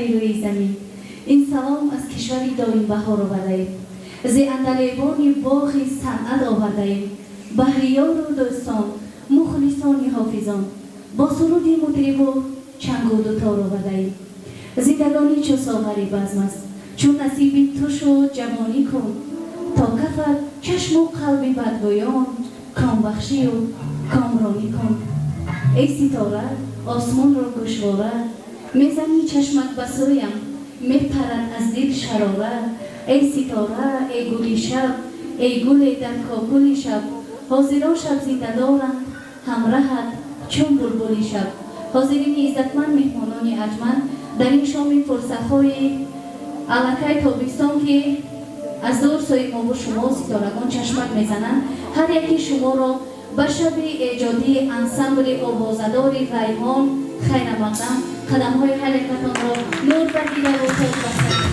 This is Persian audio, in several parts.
کشوری روی زمین. این سلام از کشوری دایم بهار آورده‌ایم. ز عندلیبان باغ صنعت آورده‌ایم. بهریار و دوستان، مخلصان حافظان، با سرود مطرب و چنگ و دوتار آورده‌ایم. زندگانی چو ساغر بزم است، چون نصیب تو شد جوانی کن، تا کفت چشم و قلب بدگویان کام بخشی و کامرانی کن. ای ستاره آسمان را گشواره، میزنی چشمت به سویم، میپرد از دل شراره. ای ستاره ای گلی شب، ای گل در کاکل شب، حاضران شب زنده دارند همراهت چون بلبل شب. حاضرین عزتمند مهمانان ارجمند در این شام فرصت‌های الکای تابستان که از دور سوی ما و شما ستارگان چشمک میزنند، هر یکی شما را به شب ایجادی انسمبل آوازدار ریحان خیر مقدم قدم‌های حرکتان را نور بگیره و خود بسازید.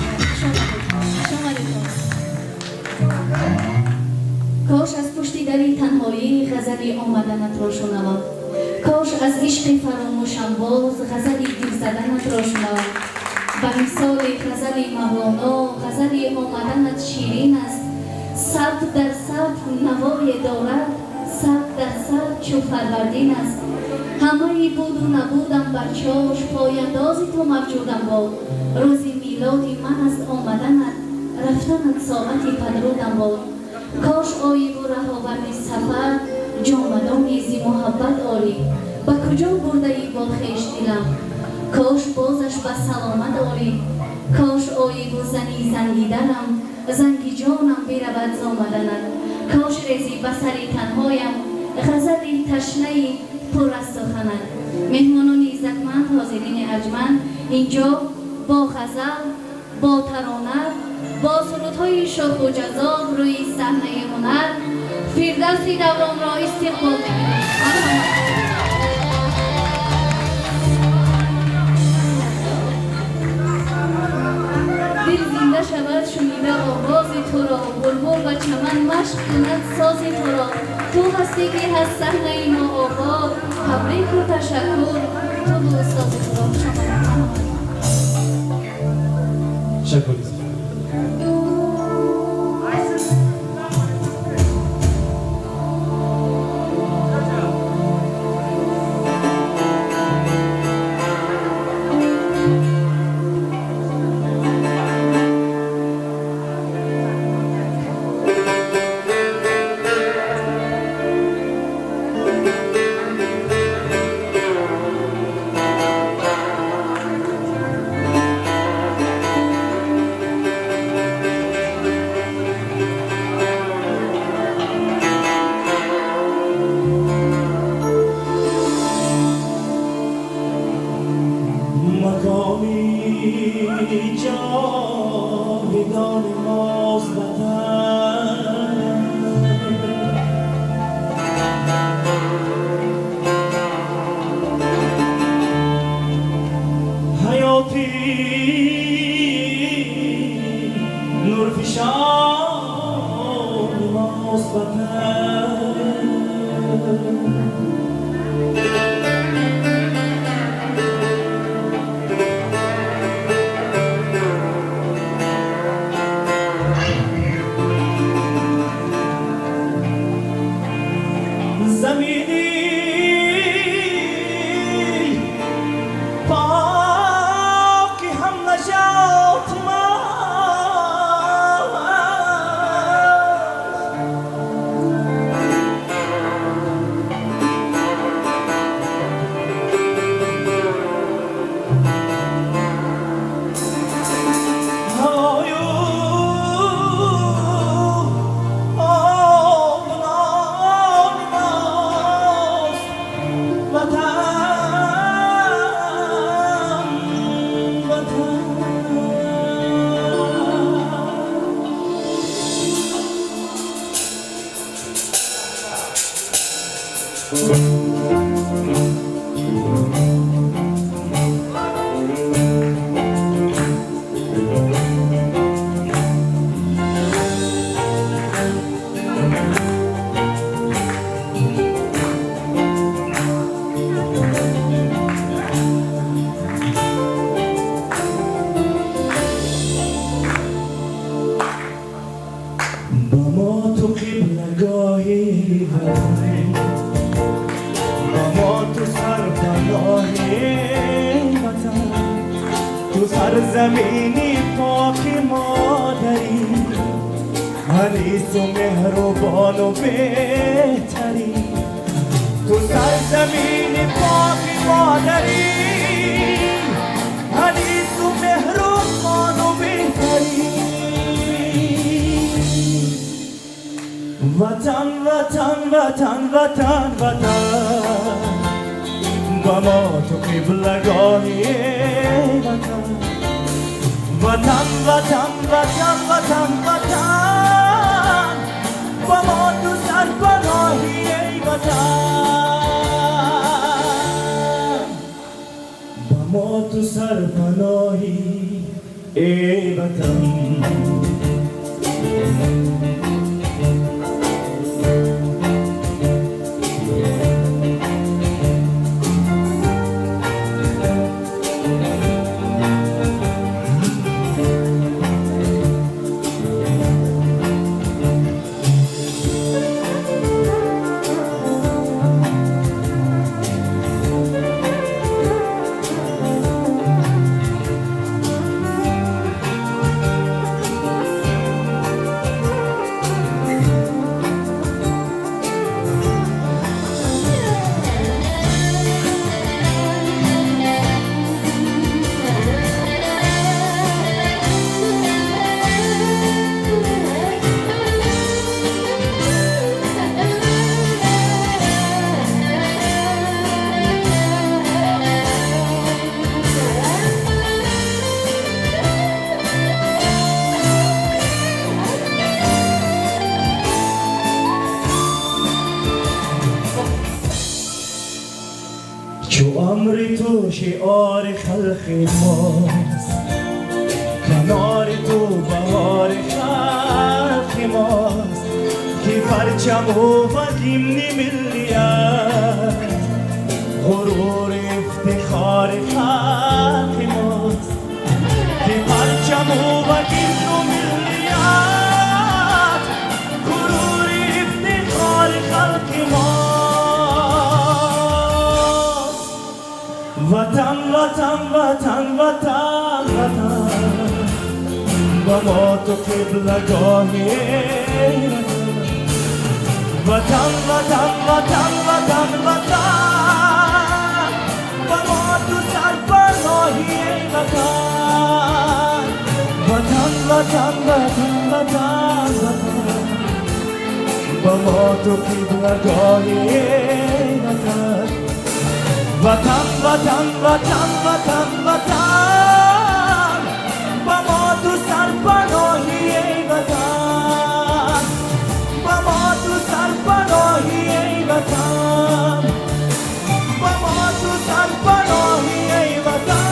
کاش از پشت دری تنهایی غزلی آمدنت را شنوم، کاش از عشق فراموشم باز غزلی دل زدنت را شنوم. به مثال غزل مولانا غزلی آمدنت شیرین است، صد در صد نوای دارد، صد در صد چو فروردین است. همه بود و نبودم بر چاش، پاینداز تو موجودم باد. روز میلادی من است آمدنت، رفتنت ساعتی پدرودم باد. کاش آیی و رهاورد سفر، جامدانی زی محبت آری، به کجا برده ای با خویش دلم، کاش بازش به سلامت آری. کاش آیی و زنی زنگی دلم، زنگی جانم برود ز آمدنت. کاش ریزی به سر تنهایم، غزلی تشنه پر از سخنت. مهمانان عزتمند، حاضرین ارجمند، اینجا با غزل، با ترانه، با سرودهای شوق و جذاب روی صحنه هنر فردوس دوران را استقبال می‌کنیم. دل زنده شود شنیده آواز تو را، بلبل و چمن مشق کند ساز تو را. تو هستی که از صحنه ما آباد، تبریک و تشکر تو و استاد تو را. تشکر. جاودان ماست وطن، حیاتی نورفشان ماست وطن. تو سرزمینی پاک مادری، انیس و مهربان و بهتری. تو سرزمینی پاک مادری، انیس و مهربان و بهتری. وطن وطن وطن وطن وطن، با ما تو قبلگاهی وطن. وطن وطن وطن وطن وطن، با ما تو سرپناهی ای وطن. با ما تو سرپناهی ای وطن. چو امر تو شعار خلق ماست، کنار تو بهار خلق ماست. که پرچم و گیمن ملیت، غرور افتخار خلق ماست. که پرچم و گیمن ملیت، غرور افتخار خلق ماست. وطن وطن وطن وطن وطن، با ما تو قبلگاهی وطن. وطن وطن وطن وطن، با ما تو سرپناهی وطن. وطن وطن وطن وطن وطن، با ما تو قبلگاهی وطن. وطن وطن وطن وطن وطن، با ما تو سرپناهی ای وطن. با ما تو سرپناهی ای وطن. با ما تو سرپناهی ای وطن.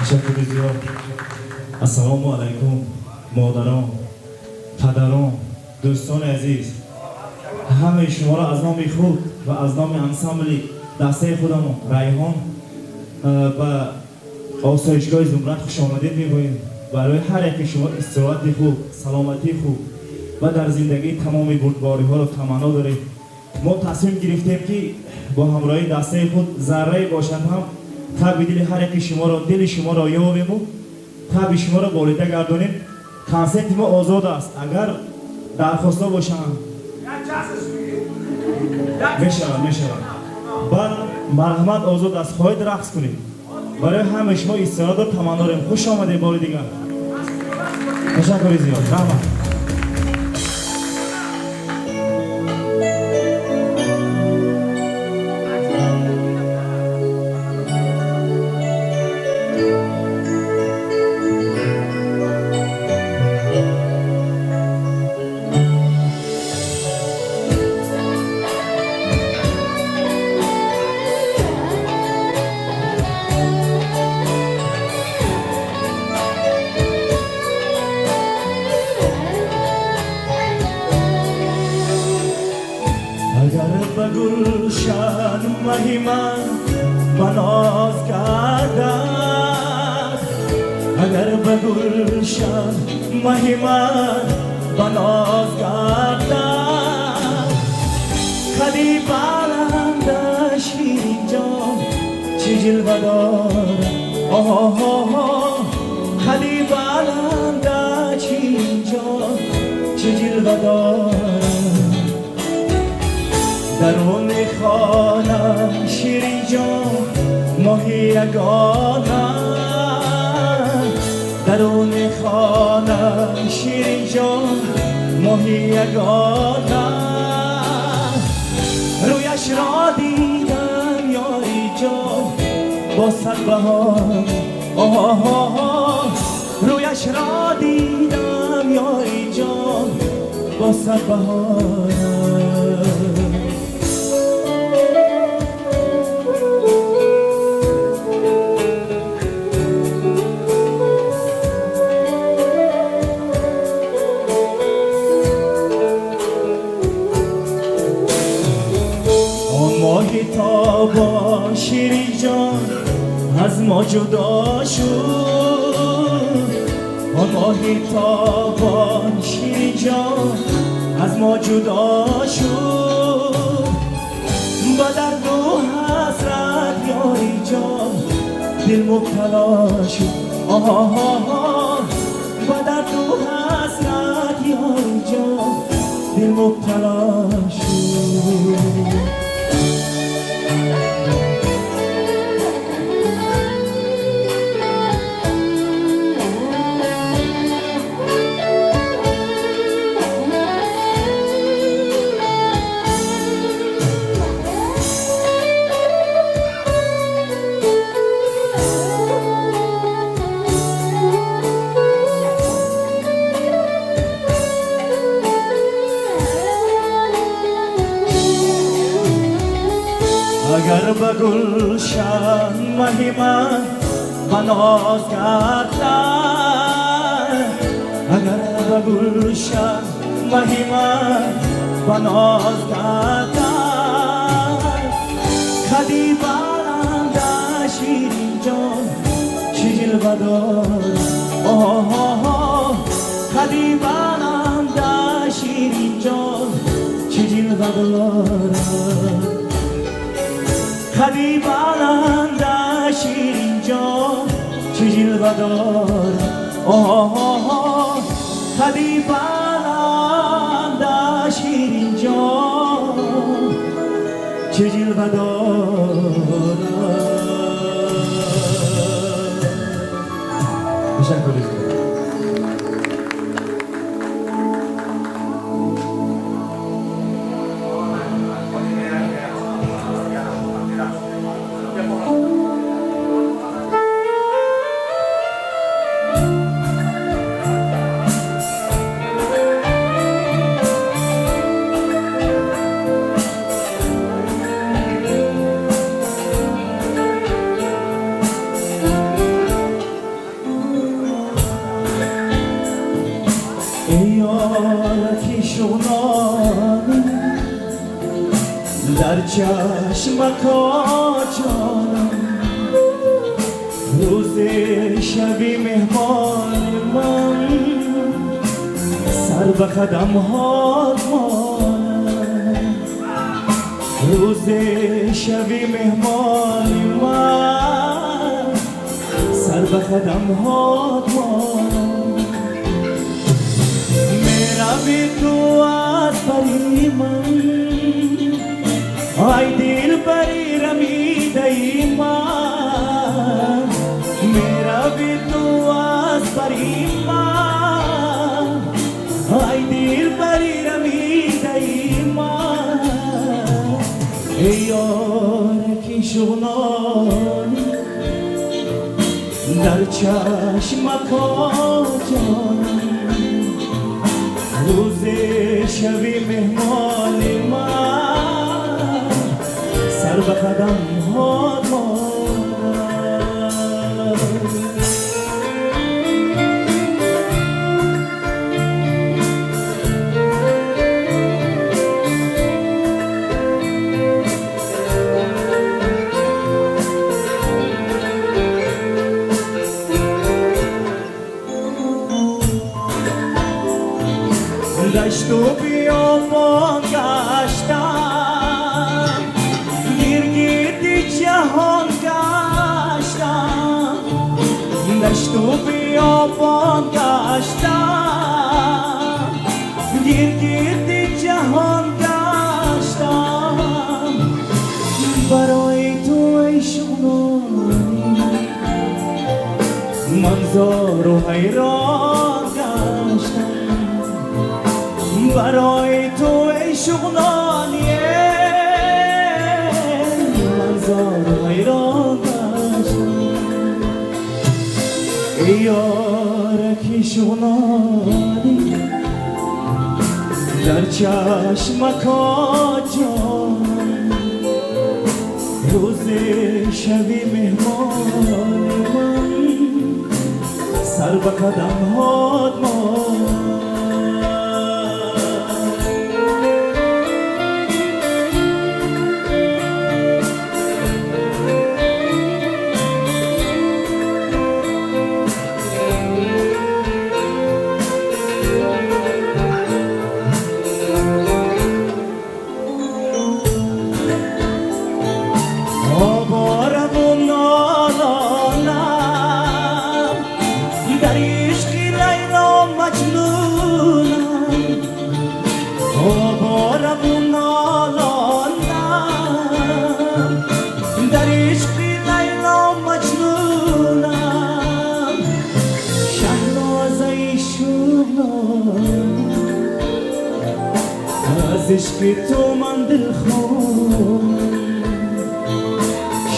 تشکر زیاد. السلام علیکم مادران، پدران، دوستان عزیز، همه شما را از نام خود و از نام انسامبل دسته خودمون ریحان به آسایشگاه زمرد خوش آمدید میگوییم. برای هر یک شما استراحت خوب، سلامتی خوب و در زندگی تمام بردباری ها را تمنا داریم. ما تصمیم گرفتیم که با همراهی دسته خود ذره باشد هم تب دل هر یک شما را، دل شما را یابیم و تب شما را بالیده گردانیم. کنسرت ما آزاد است، اگر درخواستا باشند میشود. بعد مرحمت آزاد است، خواهید رقص کنید. برای همه شما استراحت را تمنا داریم. خوش آمدید بار دیگر. تشکر زیاد. رحمت. گلشن مهی من بناز کردم، اگر به گلشن مهی من بناز گردم خدی بلند شیرین جان چه جلوه دارد خدی بلند شیرین جان چه جلوه دارد درون خانه شیرین جان ماهی یگانه درون خانه شیرین جان ماهی یگانه رویش را دیدم یاری جان با صد بهار رویش را دیدم یاری جان با صد بهار ماهی تابان شیرین جان از ما جدا شد آن ماهی تابان شیرین جان از ما جدا شد با درد و حسرت یاری جان دل مبتلا شد با درد و حسرت یاری جان دل مبتلا شد اگر به گلشن مهی من بناز گردم اگر به گلشن مهی من بناز گردم خدی بلند شیرین جان چه جلوه دارد خدی بلند شیرین جان چه جلوه دارد خدی بلند شیرین جان چه جلوه دارد خدی بلند شیرین جان چه جلوه دارد تشکر یارکی شونانی در چشمک جانم روز شبی مهمان من سر به قدم هات مانم روز شبی مهمان من سر به قدم هات مانم روی تو از بری من آی دل بری رمیده ای من روی تو از بری من آی دل بری رمیده ای من ای یارکی شغنانی در چشمک جانم روز شبی مهمان من سر به قدم هات دشت و بیابان گشتم گرد جهان گشتم دشت و بیابان گشتم گرد جهان گشتم برای تو ای شغلانی منظر و حیران گشتم برای تو ای شغلانی منظر و حیران گشتم ای یارکی شغلانی در چشمک جان روز شبی مهمان من سر به قدم هات از عشق تو من دل خون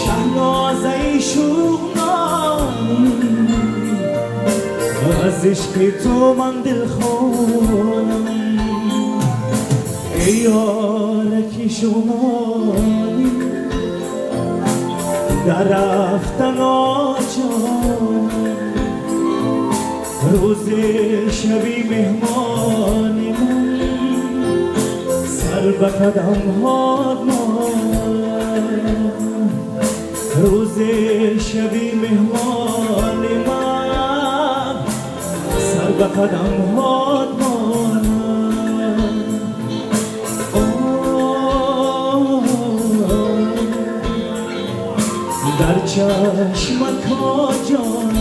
شهنازه شوقنانی از عشق تو من دل خونم ای یارکی شوقنانی در رفتن آجان روز شبی مهمانی من سر به قدم هات روز شبی مهمان من سر به قدم هات در چشمک جان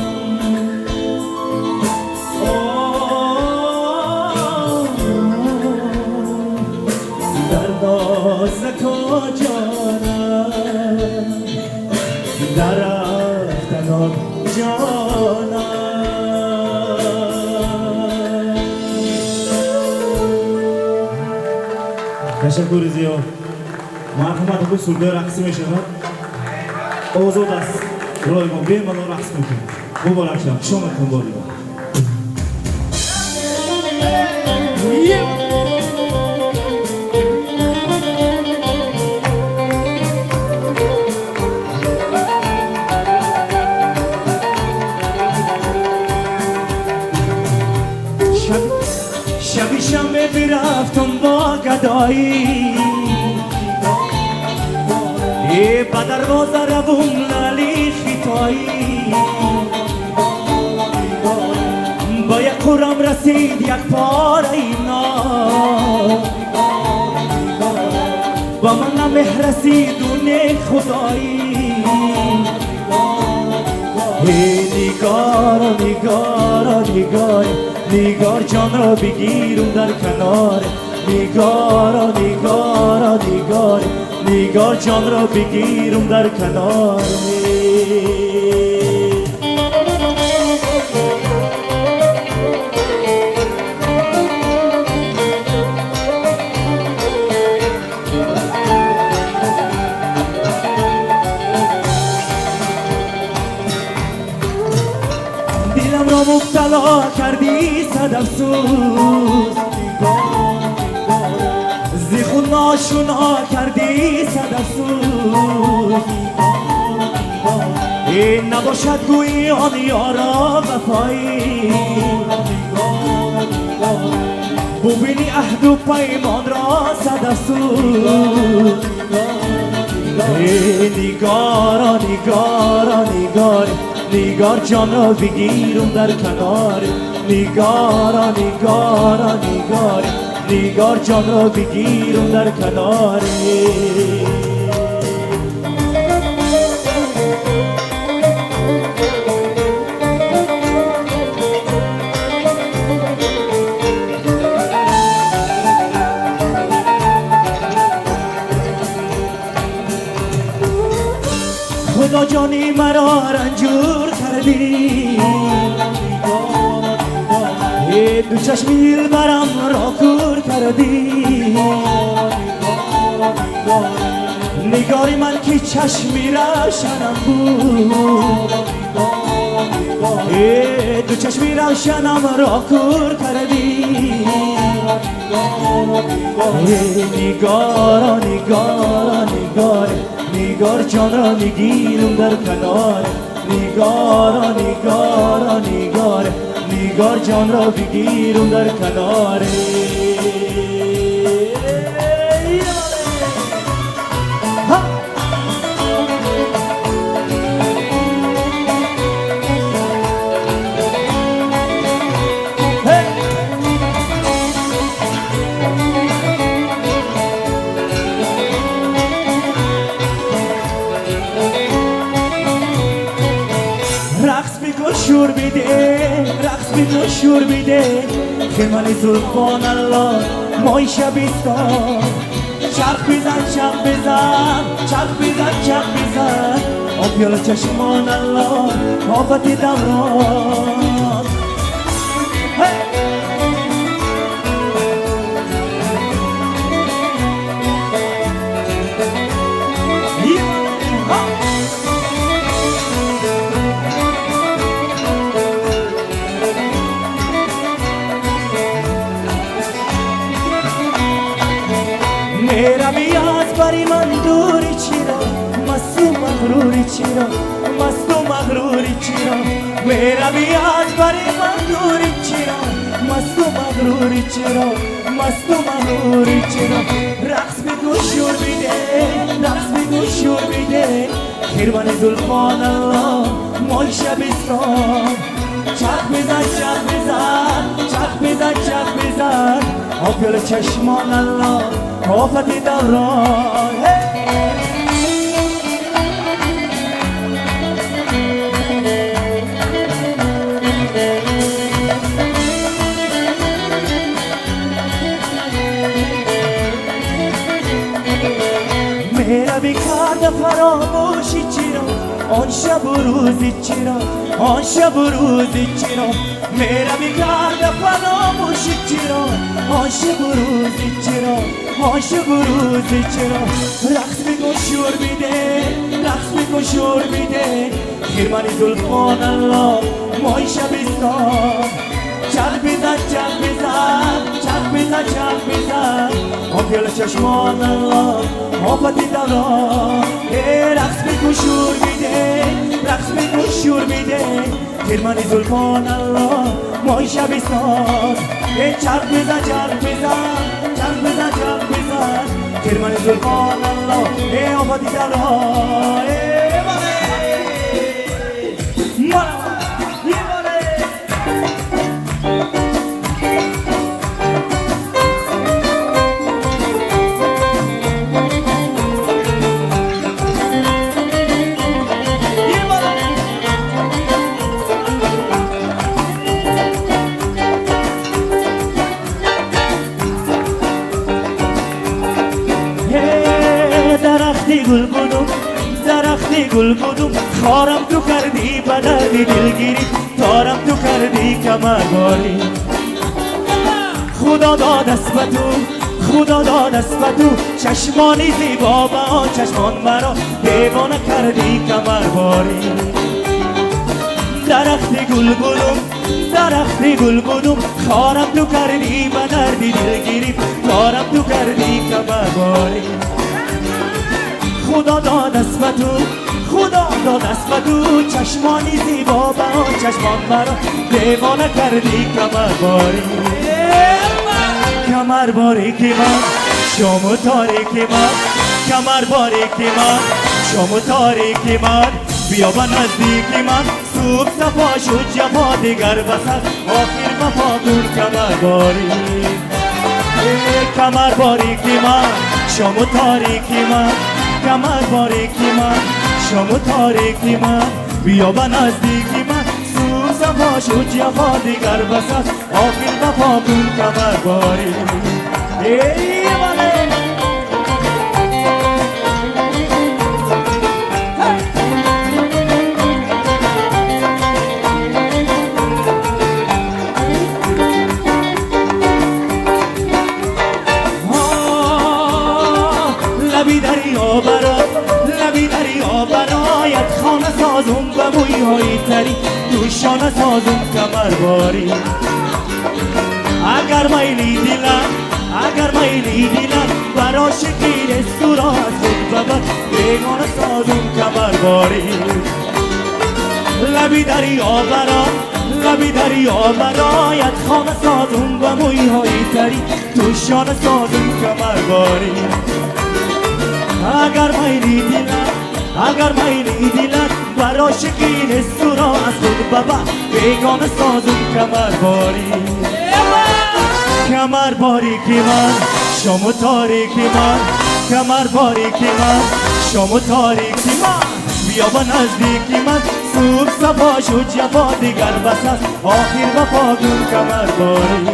زکا جانم در رفتن جانم تشکر زیاد مرحومت بود سرده رقصی می شود آزاد است رای ما بیم ملا رقص میکنیم مبارک شد شامتون باری شبی شمه برفتم با گدایی به دروازه روم لالی خیتایی با یک قرم رسید یک پاره اینا با من مهر رسید و نیک خدایی نگار نگار نگار نگار جان را بگیرم در کنار نگار نگار نگار نگار جان را بگیرم در کنار دلم را مبتلا کردی صد افسوس زیخون ناشونا کردی صد افسوس این نباشد گویی آن یارا وفایی ببینی عهد و پیمان را صد افسوس نگارا نگارا نگار نگار جان را بگیرم در کنار نگارا نگارا نگار نگار جان را بگیرم در کناره خدا جانی مرا رنجور کردی دو چشمیل برم را کور کردی نگاری من که چشمی روشنم بود دو چشمی روشنم را کور کردی نگارا نگارا نگار نگار جان را میگیرم در کنار نگارا نگارا نگار نگار جان را بگیرم در کناره شور بیده رقص بیده شور بیده خیمانی زلفان الله مای شبیستان چرخ بزن چرخ بزن چرخ بزن چرخ بزن آبیال چشمان الله آفت دوران میرا بیاز بری من دوری چیرا مست و مغروری چیرا مست و مغروری چیرا میرا بیاز بری من دوری چیرا مست و مغروری چیرا مست و مغروری چیرا رقص بگو شور بیده رقص بگو شور بیده خیروان زلفان الله مای شبستان چرخ بزن چرخ بزن چرخ بزن چرخ بزن آبیال چشمان الله آفت دوران میرا بیکرد فراموشی چرا آن شب و روزی چرا آن شب و روزی چرا میرا بیکرد فراموشی چرا آن شب و روزی چرا آن شب و روزی چرا رقص بگو شور بیده رقص بگو شور بیده خیرمانی زلفان الله مای شبستان چرخ بزن چرخ بزن چرخ بزن چرخ بزن آبیال چشمان الله آفت دوران رقص بگو شور بیده رقص بگو شور بیده خیرمانی زلفان الله مای شبستان چرخ بزن چرخ بزن چرخ بزن چرخ بزن خیرمانی زلفان الله آفت دوران گل بودم درختی گل بودم خارم تو کردی بدردی دلگیری تارم تو کردی کمرباری خدا داد است به تو خدا داد است به تو چشمانی زیبا با آن چشمان مرا دیوانه کردی کمرباری درختی گل بودم درختی گل بودم خارم تو کردی بدردی دلگیری تارم تو کردی کمرباری خدا داد است به تو خدا داد است به تو چشمانی زیبا با آن چشمان مرا دیوانه کردی کمرباری کمرباری که من شام و تاریکی من کمرباری که من شام و تاریکی من بیا به نزدیکی من صبح صفا شد جفا دیگر بسر آخر وفا کن کمرباری کمر باریکی من شما تاریکی من کمر باریکی من شما تاریکی من بیا به نزدیکی من سوزم باشو جفا دیگر بسد آخر وفا کن کمر باریکی ای ولی لبی دریا برایت خانه سازم به مویهای تری دوشانه سازم کمر باری اگر میلی دیلم برا شکیر استورا از خود ببر بیگانه سازم کمر باری لبی دریا برایت خانه سازم به مویهای تری دوشانه سازم کمر باری اگر میلی دیلت برا شکین استورا از خود ببر بیگانه سازم کمر باری کمر باریکی من شما تاریکی من کمر باریکی من شما تاریکی من بیا به نزدیکی من سوب سبا شد جفا دیگر بس است آخر وفا کن کمر باری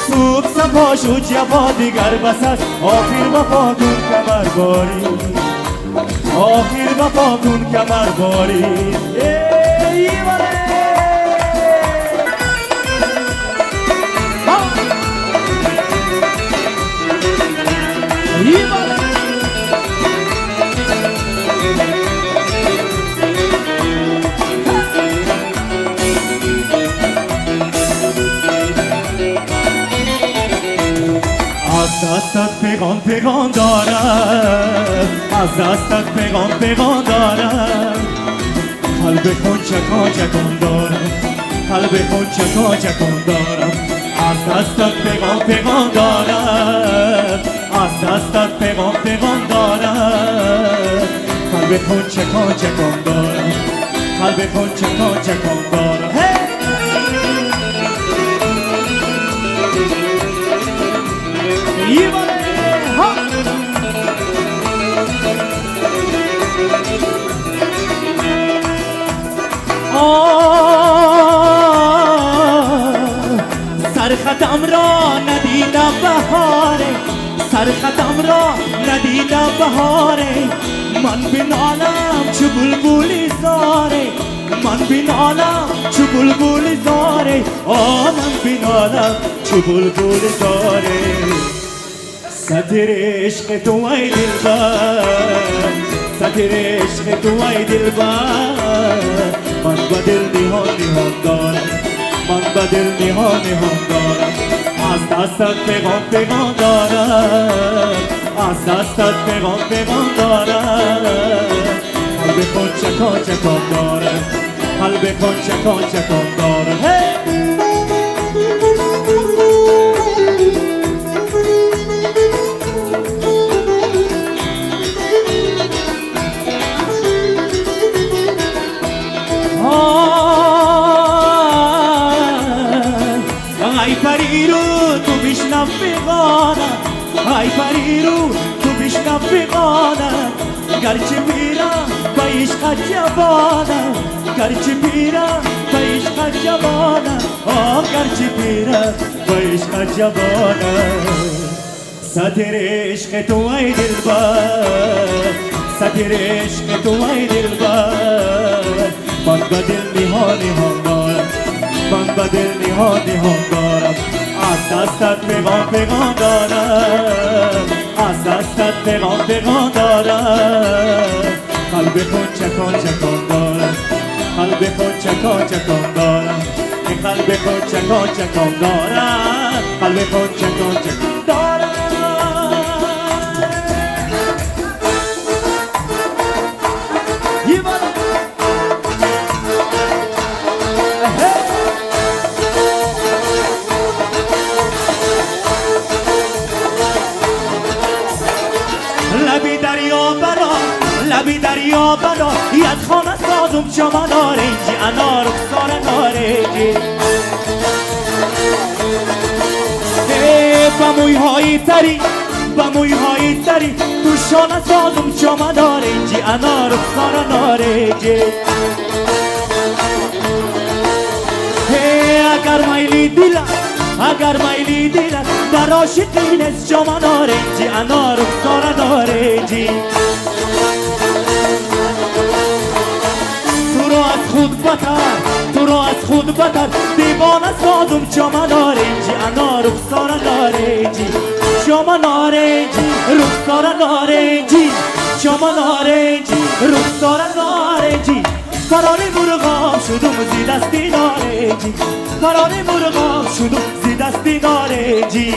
سوب سبا شد جفا دیگر بس است آخر وفا کن کمر باری آخر وفا کن کمر باری ای ولی از دستت پیغام دارم از دستت پیغام دارم قلب خون چکان دارم قلب خون چکان دارم از دستت پیغام دارم از دستت پیغام دارم قلب خون چکان دارم قلب خون چکان دارم سرخطم را ندیدم بهاره سرخطم را ندیدم بهاره من بینالم چو بلبلی زاره من بینالم چو بلبلی زاره من بینالم چو بلبلی زاره سطر عشق تو ای دلبر سطر عشق تو ای دلبر من با دل نهان دارم من با دل نهان دارم از دستت پیغام دارم از دستت پیغام دارم قلب خون چکان دارم قلب خون چکان دارم ای پریرو تو بشنو پیغانم ای پریرو تو بشنو پیغانم گرچه پیرم به عشقت جوانم گرچه پیرم به عشقت جوانم گرچه پیرم به عشقت جوانم سطر عشق تو ای دلبر سطر عشق تو ای دلبر من به دل نهان دارم من به دل نهان دارم از دستت پیغام دارم از دستت پیغام دارم قلب خون چکان دارم قلب خون چکان دارم قلب خون چکان دارم قلب خون چکان دارم لبی دریا برا یاد خانه سازم شما نارنجی انا رخسار نارنجی مویهای تری با مویهای تری تو شانه سازم چما نارنجی انا رخسار نارنجی اگر مایلی دیلم در عاشقی نست چما نارنجی انا رخسار نارنجی تو رو از خود بتر دیوانه سازم چما نارنجی انا رخسار نارنجی چما نارنجی رخسار نارنجی چما نارنجی رخسار نارنجی فراری مرغام شدم زی دستی نارنجی فراری مرغام شدم زی دستی نارنجی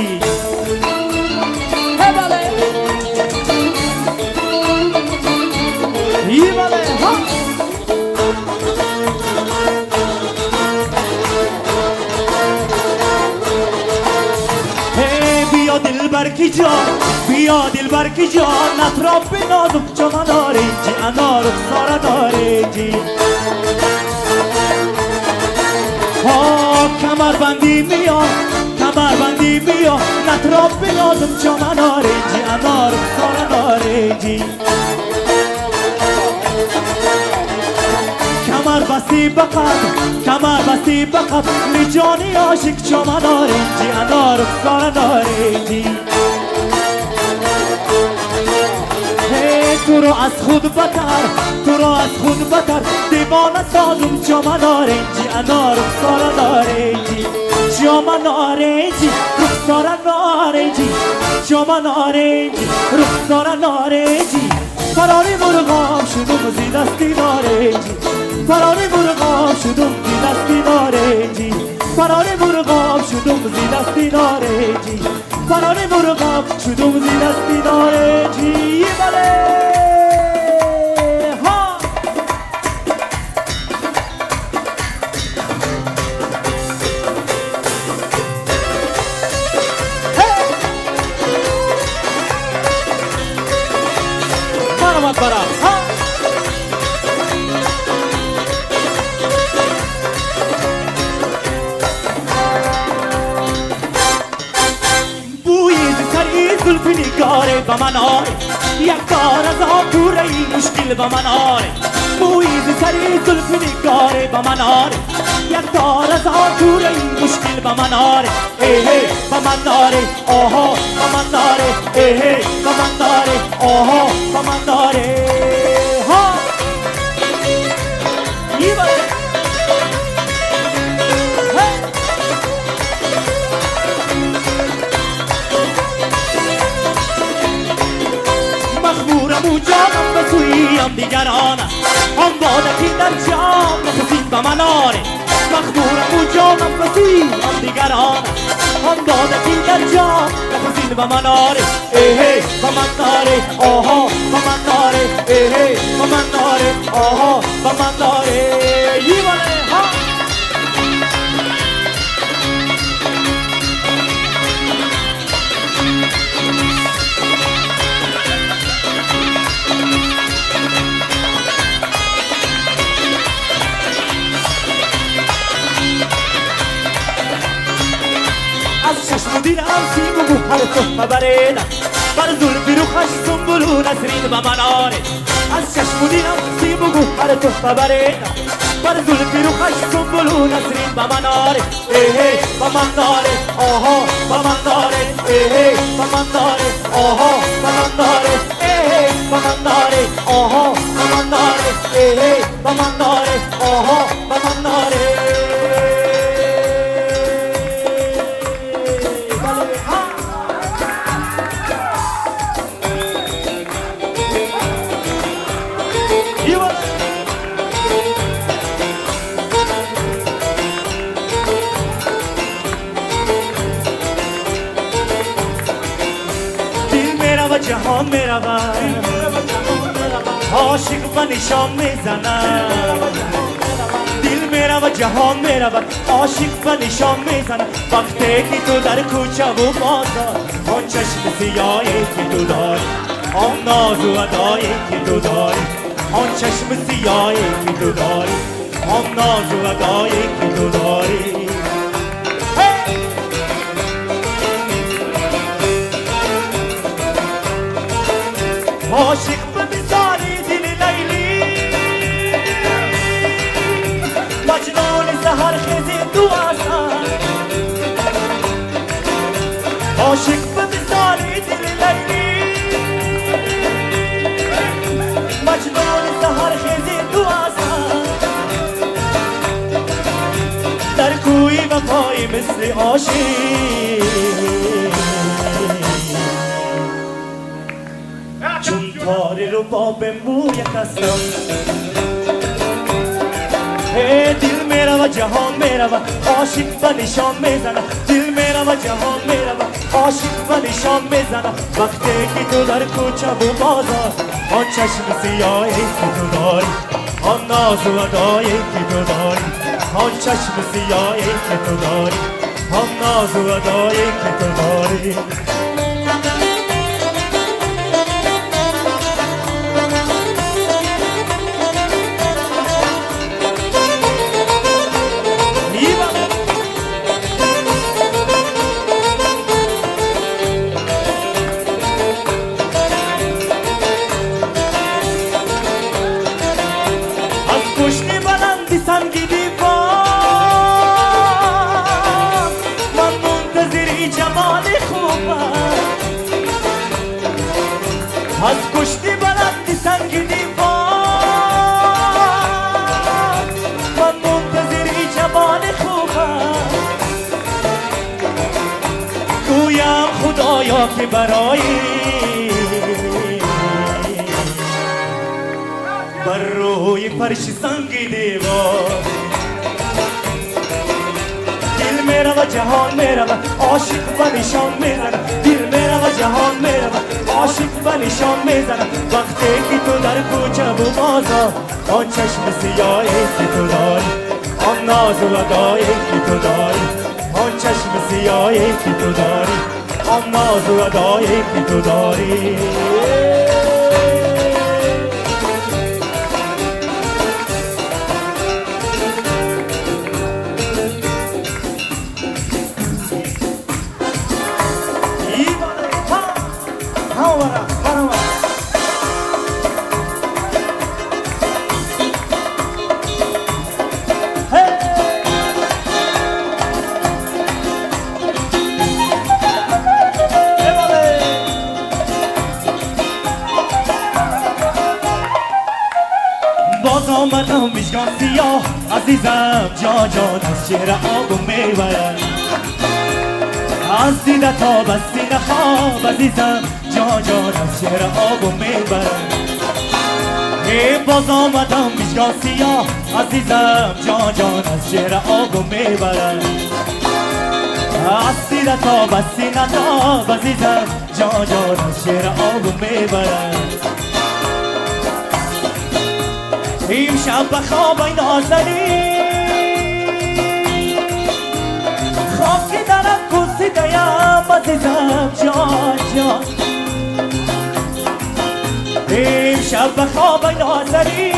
بیا دلبر کی جان اطراف بنازم چما نارنجی انا رخسار نارنجی کمر بندی بیا اطراف بنازم چما نارنجی انا رخسار نارنجی کمر بستی بقب لجانی عاشق چما نارنجی انا رخسار نارنجی تو رو از خود بتر دیوانه سازم چما نارنجی انا رخسار نارنجی چما نارنجی رخسار نارنجی چما نارنجی رخسار نارنجی فراری مرغام شدم زی دستی نارنجی فراری مرغام شدم زی دستی نارنجی فراری مرغام شدم زی دستی نارنجی فراری مرغام شدم زی دستی نارنجی بله با من آره یک بار از آبوره این مشکل با من آره مویز سری زلف نگاره با من آره یک بار از آبوره این مشکل با من آره با من آره آها با من آره با من آره آها با من آره ها مخمورم و جانم به سویم دیگرانه آن بادکی در جام نخسین با من آره مخمورم و جانم به سویم دیگرانه آن بادکی در جام نخسین با من آره با من آره آها با من آره با من آره آها با من آره ها از چشم دیرم سیم و گوهر تو خبریدم بر زلفی رو خش سنبولو نسرین با من آره از چشم دیرم سیم و گوهر تو خبریدم بر زلفی رو خش سنبولو نسرین با من آره با من آره آها با من آره با من آره آها با من آره با من آره آها با من آره با من آره آها با من آره جهان میرود عاشق و نشان میزند دل میرود جهان میرود عاشق و نشان میزند وقتی که تو در کوچه و بازار آن چشم سیاهی که تو داری آن ناز و ادایی که تو داری آن چشم سیاهی که تو داری آن ناز و ادایی که تو داری عاشق به مثالی دل لیلی مجنون سحر خیزی تو هستن عاشق به مثالی دل لیلی مجنون سحر خیزی تو هستن در کوی وفای مثل عاشق چون تاره رو باب مویت هستم دل میره و جهان میره و عاشق و نشان میزنه دل میره و جهان میره و عاشق و نشان میزنه وقتی که تو در کوچه و بازار آن چشم سیاهی که تو داری آن ناز و ادایی که تو داری آن چشم سیاهی که تو داری آن ناز و ادایی که تو داری از کشتی بلندی سنگ دیوار من منتظری جوان خوبم گویم خدایا که برایی بر روی فرش سنگ دیوار دل میره و جهان میره و عاشق و نشان میزنه دل میره و جهان میره و عاشق و نشان میزنه وقتی که تو در کوچه و بازار آن چشم سیاهی که تو داری آن ناز و ادایی که تو داری آن چشم سیاهی که تو داری آن ناز و ادایی که تو داری باز آمدم مشکان سیاه عزیزم جا جان از شعر آب و میبرد از دیده تا بس سینه خواب عزیزم جا جان از شعر آب و میبرد باز آمدم مشکان سیاه عزیزم جا جان از شعر آب و میبرد از دیده تا بس سینه خواب عزیزم جا جان از شعر آب و میبرد امشب به خواب این نازنی خواب که درم پوسیدیم عزیزم جان جان امشب به خواب این نازنی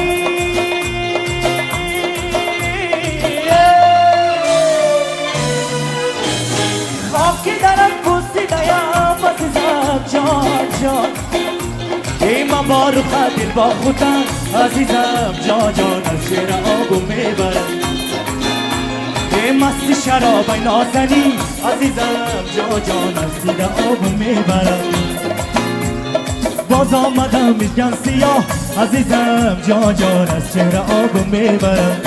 خواب که درم پوسیدیم عزیزم جان جان من با رو دل با خودم عزیزم جا جان از شعر آبو میبرم مست شراب نازنی عزیزم جا جان از دیده آبو میبرم باز آمدم میگن سیاه عزیزم جا جان از شعر آبو میبرم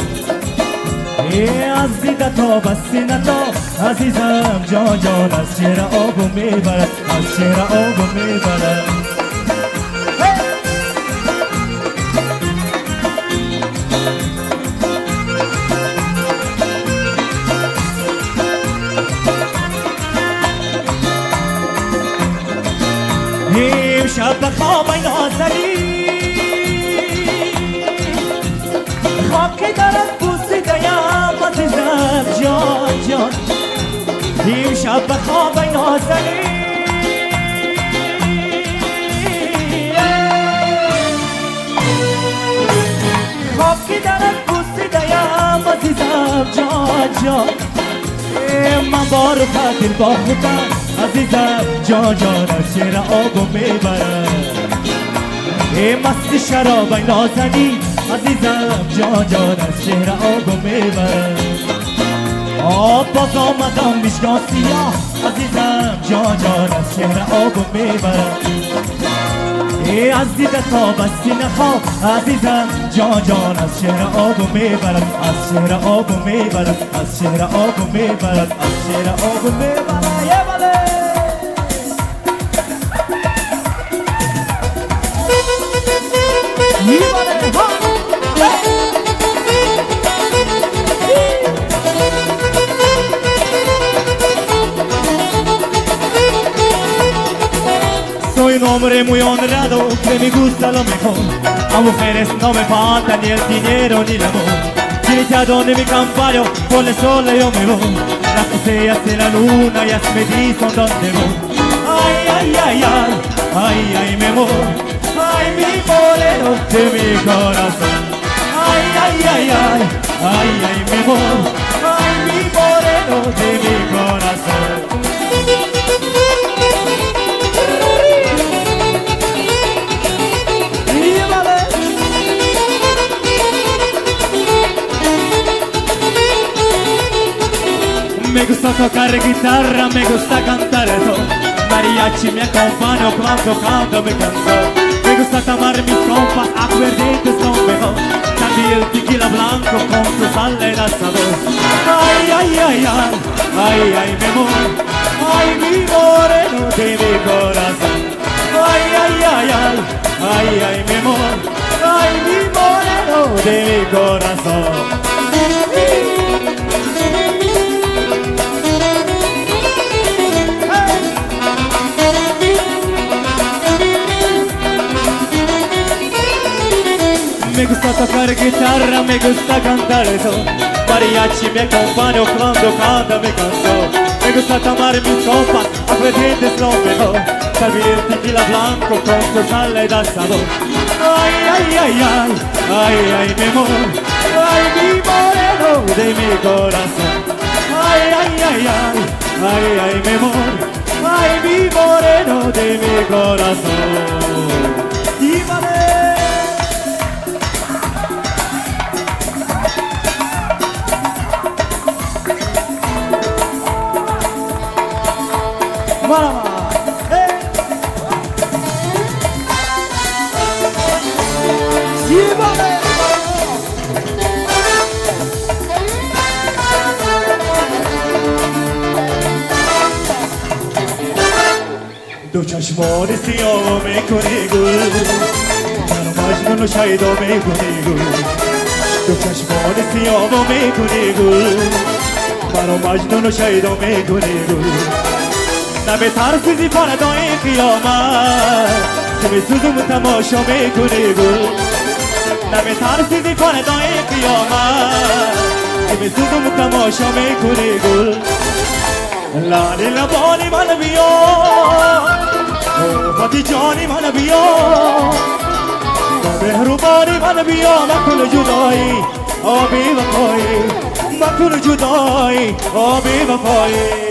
از دیده تا بس سینه تا عزیزم جا جان از شعر آبو میبرم از شعر آبو میبرم شب خواب این نازنی خواب که دارد بوسیدیم عزیزم جان جان این شب خواب این نازنی خواب که دارد بوسیدیم عزیزم جان جان من بارو دل با خودم عزیزم جان جان از شعر آبو میبرم مستی شرابای نازنی عزیزم جان جان از چهره آبو میبرد آب باز آمدم میشگاه سیاه عزیزم جان جان از چهره آبو میبرد از دیده تا بستی نخواه عزیزم جان جان از چهره آبو میبرد از چهره آبو میبرد از چهره آبو میبرد از چهره آبو میبرد یه بله Soy un hombre muy honrado que me gusta lo mejor. A mujeres no me falta ni el dinero ni el amor. Dime a dónde mi campaño, por el sol yo me voy. Las estrellas de la luna ya me dicen dónde voy. Ay, ay, ay, ay, ay, ay, mi amor. Ay, mi moreno de mi corazón. Ay, ay, ay, ay, ay, ay, mi amor. Ay, mi moreno de mi corazón. Me gusta tocar guitarra, me gusta cantar eso. Mariachi me acompaña cuando canto mi canción. Me gusta tomar mis copas, aguardientes lo mejor. También el tequila blanco con su sal y sabor. Ay, ay, ay, ay, ay, ay, mi amor. Ay, mi moreno de mi corazón. Ay, ay, ay, ay, ay, ay, mi amor. Ay, mi moreno de mi corazón. Me gusta tocar guitarra, me gusta cantar eso. Mariachi me acompaña cuando canta mi canción. Me gusta tomar mis copas, aguardientes lo mejor. También tequila blanco con su sal y sabor. Ay, ay, ay, ay, ay, ay, mi amor. Ay, mi moreno de mi corazón. Ay, ay, ay, ay, ay, ay, mi amor. Ay, mi moreno de mi corazón. Y vale. دو چشمان سیاه میکنی گل منو مجنون و شیدا میکنی گل دو چشمان سیاه میکنی گل منو مجنون و شیدا میکنی گل نمی ترسیزی فردای قیامت که میسوزم تماشا میکنی گل نمی ترسیزی فردای قیامت که میسوزم تماشا میکنی گل لالی لبانی من بیا فتی جانی من بیا مهربانی من بیا مکن جدایی آبی وفایی مکن جدایی آبی وفایی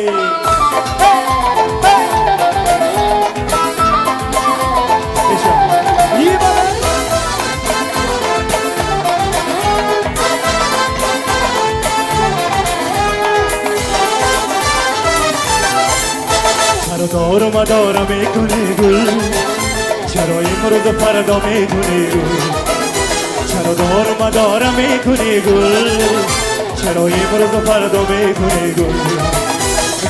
دار و مدار میکنی گل چرا امروز فردا میکنی گل چرا دار و مدار میکنی گل چرا امروز فردا میکنی گل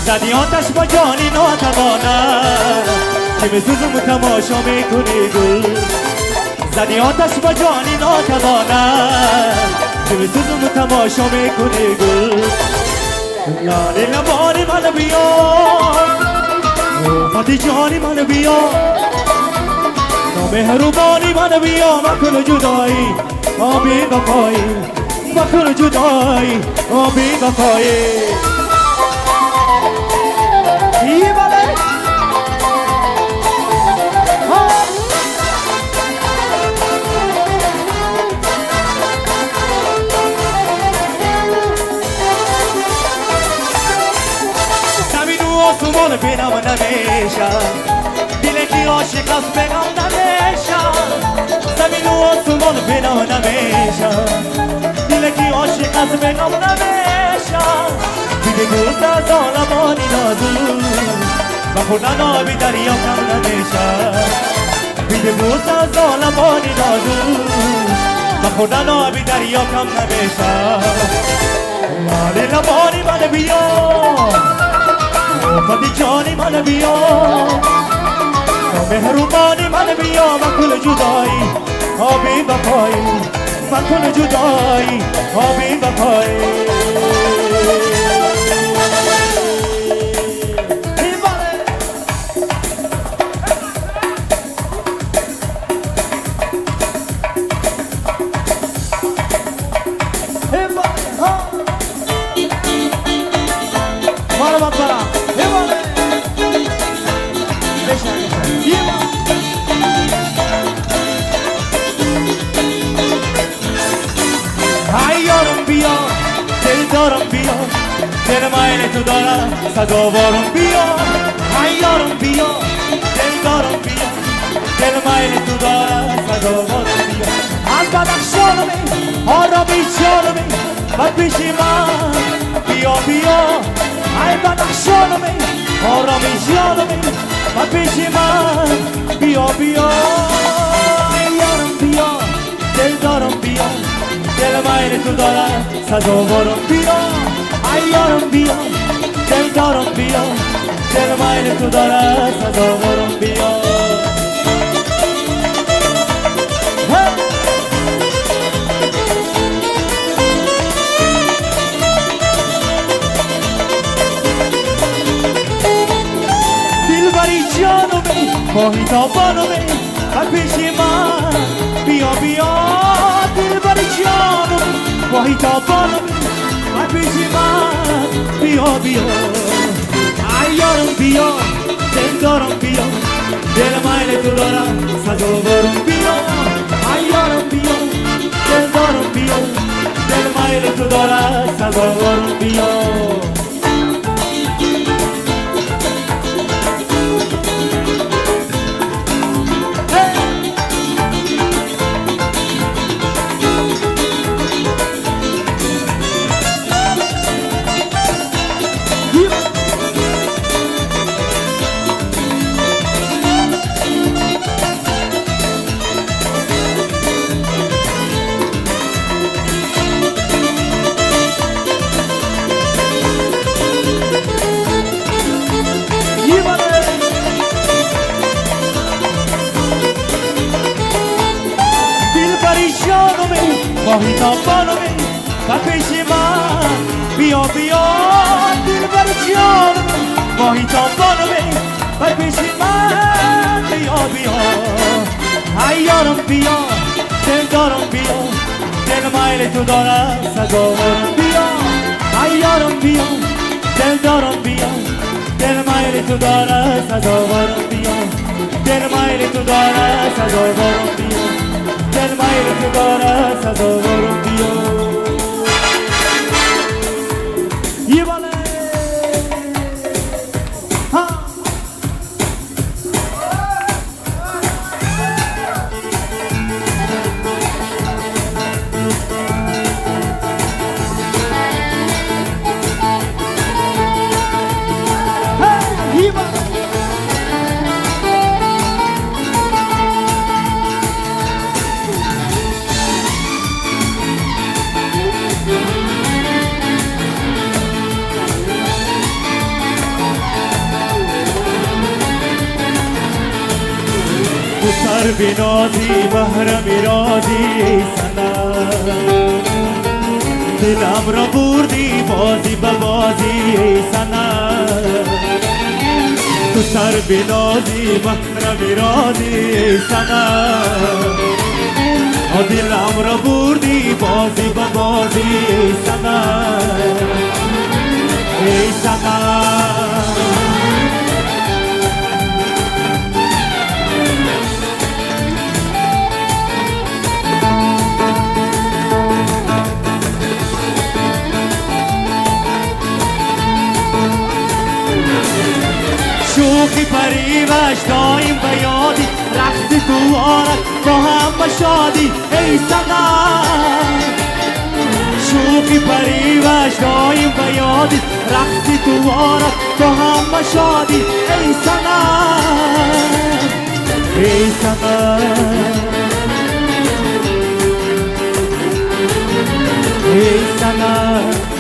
زدی آتش با جانی ناتوانم که میسوزم تماشا میکنی گل زدی آتش با جانی ناتوانم که میسوزم تماشا میکنی گل لالی لبانی من بیا فتی جانی من بیا مهربانی من بیا مکن جدایی آبی وفایی مکن جدایی آبی وفایی آسمان بینم نمیشم دل کی عاشق از بگم نمیشم زمین و آسمان بنا نمیشم دل کی عاشق از بگم نمیشم دیگه دوست از آلمانی نازو و خدا نابی دریا کم نمیشم دیگه دوست از آلمانی نازو و خدا نابی دریا کم نمیشم مالی نبانی من بیا فتی جانی من بیا مهربانی من بیا من کل جدایی آبی بپایی من کل جدایی آبی بپایی دارم بیا دل مایل تو دارم سزاوارم بیا یارم بیا دل دارم بیا دل مایل تو دارم سزاوارم بیا از بدخشانمی آرابی چانمی و پیشی من بیا بیا ای بدخشانمی آرابی چانمی و پیشی من بیا بیا یارم بیا دل دارم بیا دل مایل تو دارم سزاوارم بیا ای یارم بیا دل دارم بیا دل مایل تو دارم سزاوارم بیا دلبری جانمی ماهی تابانمی و پیشی من بیا بیا دلبری جانمی ماهی تابانمی و پیشی من بیا بیا ای یارم بیا دل دارم بیا دل مایل تو دارم سزاوارم بیا ای یارم بیا دل دارم بیا دل مایل تو دارم سزاوارم بیا ماهی تابانمی و پیشی من بیا بیا دلبر جانمی ماهی تابانمی و پیشی من بیا بیا ای یارم بیا دل دارم بیا دل مایل تو دارم سزاوارم بیا ای یارم بیا دل دارم بیا دل مایل تو دارم سزاوارم بیا دل مایل تو دارم سزاوارم بیا دل مایل تو دارم سزاوارم بیا یه باله ها یه باله تو سر بنازی بهر میرازی ای سنم دلم را بردی بازی به بازی ای سنم تو سر بنازی بهر میرازی ای سنم دلم را بردی بازی به بازی ای سنم ای سنم شوخی پریوش دایم به یادی رقص دوارت با هم به شادی ای سنم شوخی پریوش دایم به یادی رقص دوارت با هم به شادی ای سنم ای سنم ای سنم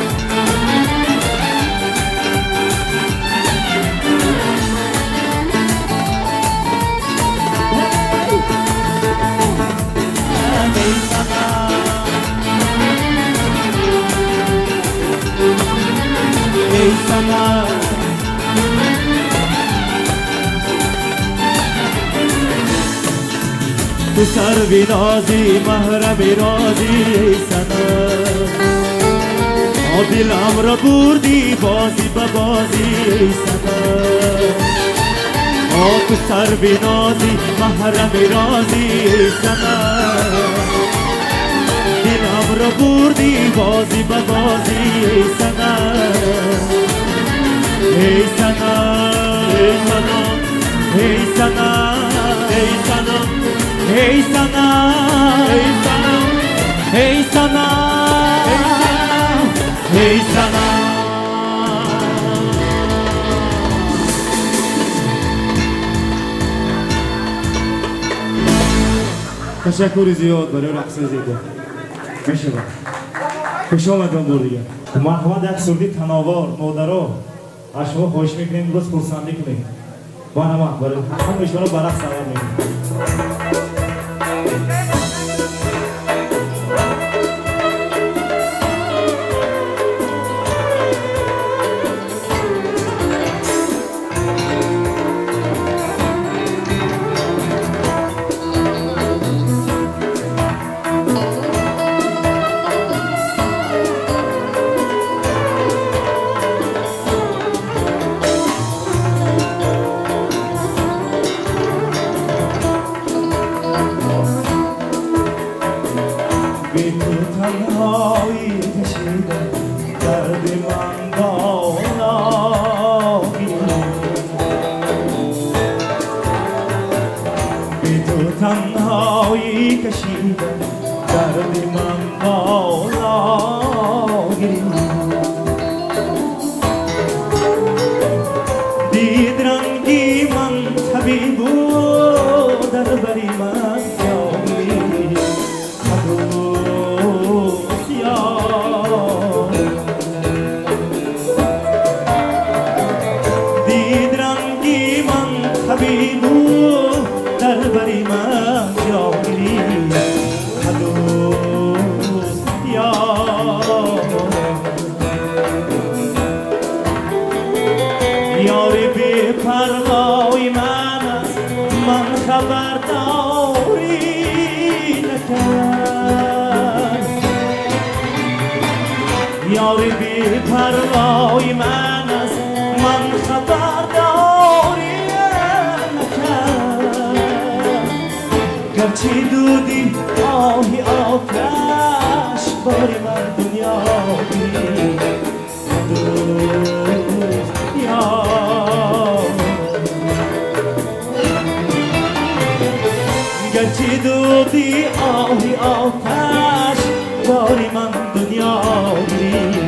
ای سنم تو سر نازی محرم رازی ای سنم دلم را بردی بازی به بازی ای سنم تو سر نازی محرم رازی ای سنم دلم را بردی بازی به بازی ای سنم ای سنم ای سنم ای سنم ای سنم ای سنم ای سنم ای سنم تشکر زیاد برای رقص زیبا میشه با خوش آمدم بار دیگر مرحمت یک سردی تناور مادرها از شما خواهش میکنیم بس پرسندی کنیم با همه برای همه شما برق سوار میکنیم بی تو تنهایی کشیدم درد من بالا بی تو تنهایی کشیدم درد من بالا دید رنگی من طبیب بود در بری من حبیبو در بری من جاگیری حدوث یاری بی پروای من است من خبرداری نکرد یاری بی پروای من است من خبرداری گرچه دودی آهی آتش باری من دنیا بی گرچه دودی آهی آتش باری من دنیا بی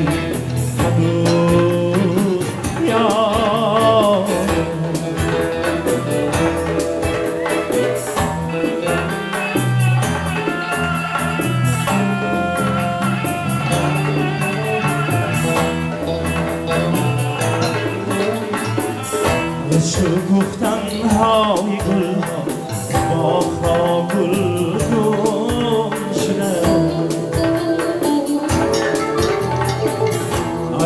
شکوفتن های گل با خواه گل گم شده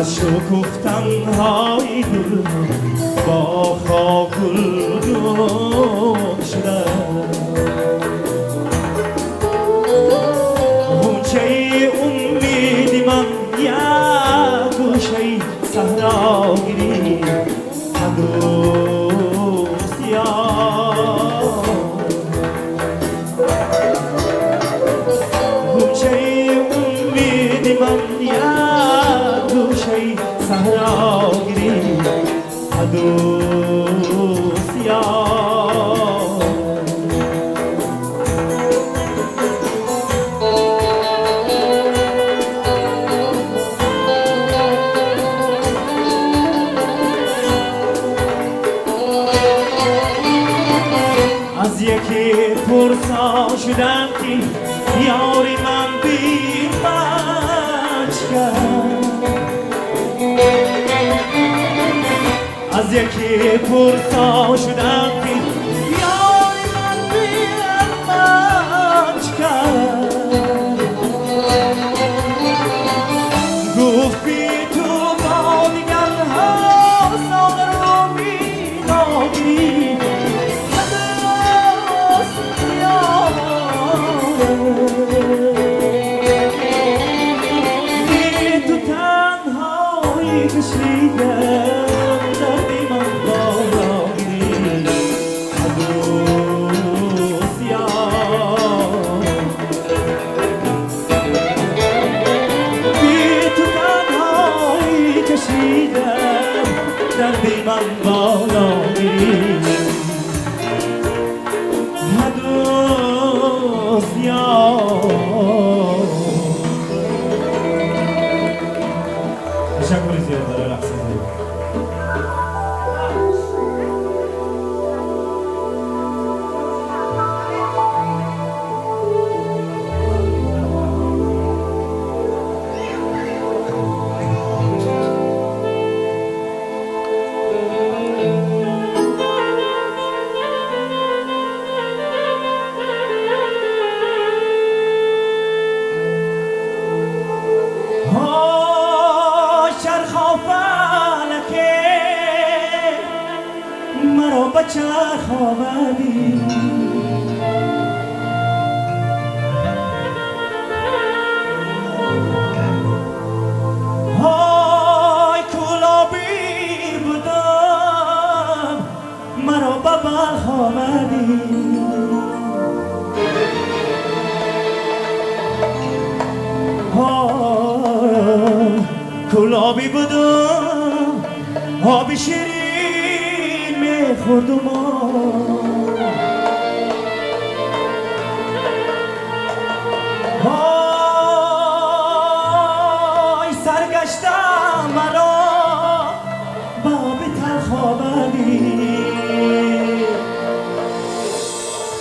از شکوفتن های گل با خواه گل گم شده غنچه امیدی من یک گوشه صحرا گیری گوشه امیدی من یک گوشه صحرا گیری حدوث از یکی پرسا شدم که یاری من بی بچ کرد از یکی پرسا شدم که یاری من بی بچ کرد گفت بی تو با دیگرها سال رو می ناگیری کشیدم دردی من بالا گیری عدوس یار بی تو تنهایی کشیدم دردی من بالا گیری عدوس یار تشکر زیاد داره رقص مرا بچرخ آوردی های کلابی بودم مرا ببلخ آوردی های کلابی بودم آبی شیرین خوردم های سرگشتم مرا باب تلخ آوردی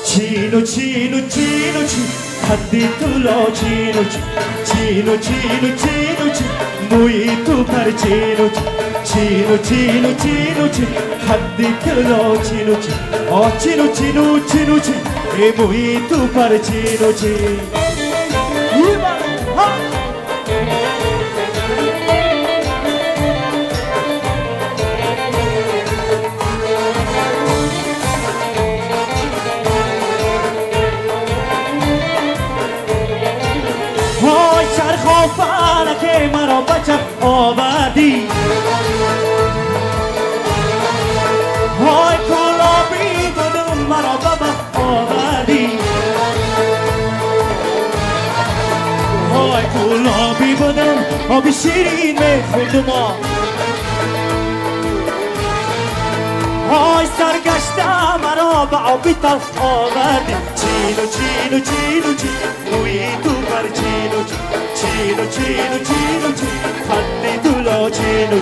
چینو چینو چینو چین خدی طولا چینو چینو چینو چینو چین موی تو پر چینو چینو چینو چینو چین خدی طولا چینو چین آ چینو چینو چینو چین ای موی تو پر چینو چین های چرخ و فلک مرا بچه آوردی های کلابی بودم مرا بابا آوردی های کلابی بودم آبی شیرین میخوردم های سرگشتم مرا به آبی تلخ آوردی چینو چینو چینو چین موی تو پر چینو چینو چینو چینو چین خدی طولا چینو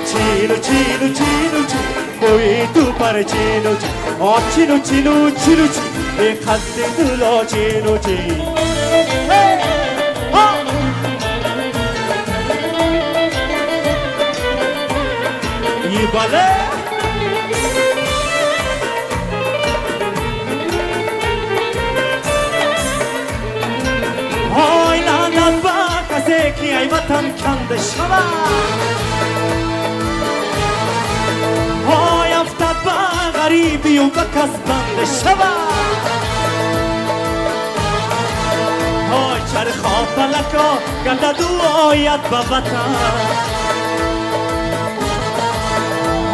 چینو چینو چینو چین موی تو پر چینو آ چینو چینو چینو چین ای خدی طولا چینو چین ای باله های لعنت با کسی که ای وطن کنده شود های افتاد با غریبی و به کس بنده شود های چرخا فلکا گرده دعایت به وطن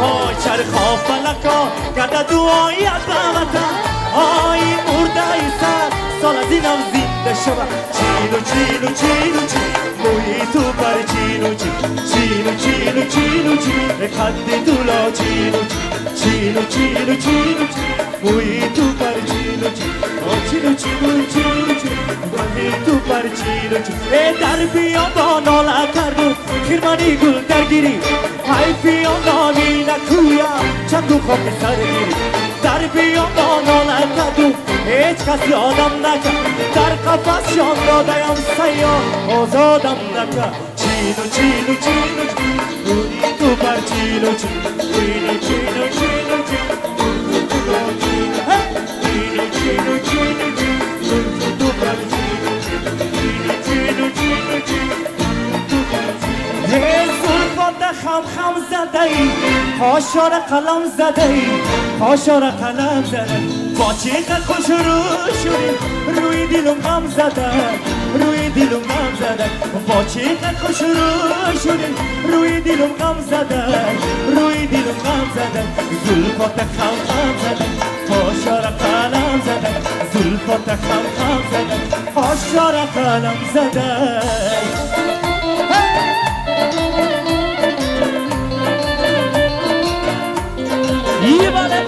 های چرخا فلکا گرده دعایت به وطن های مرده ای سر سال از اینم زنده شود چینو چینو چینو چین موی تو پر چینو چینو چینو چینو چین خدی طولا چینو چینو چینو چینو چین موی تو پر چینو چینو چینو چینو چین خدی تو پر چینو ای در بیابان ناله کردم خیرمانی گل درگیری های بیان نامی نکویم چند و خاک سر گیری در بیابان نکرد و هیچ کس یادم نکرد در قفس جان دادم سیاه آزادم نکرد چینو چینو چینو روی تو بر چینو چینو چینو چینو چینو چینو چینو چینو تو بر چینو چینو چینو چینو خم خم زده ای خاشار قلم زده ای خاشار قلم زده با چقدر خوش رو شدیم روی دلم غم زده روی دلم غم زده با چقدر خوش رو شدیم روی دلم غم زده روی دلم غم زده زلفات خم خم زده خاشار قلم زده زلفات خم خم زده خاشار قلم زده یه باله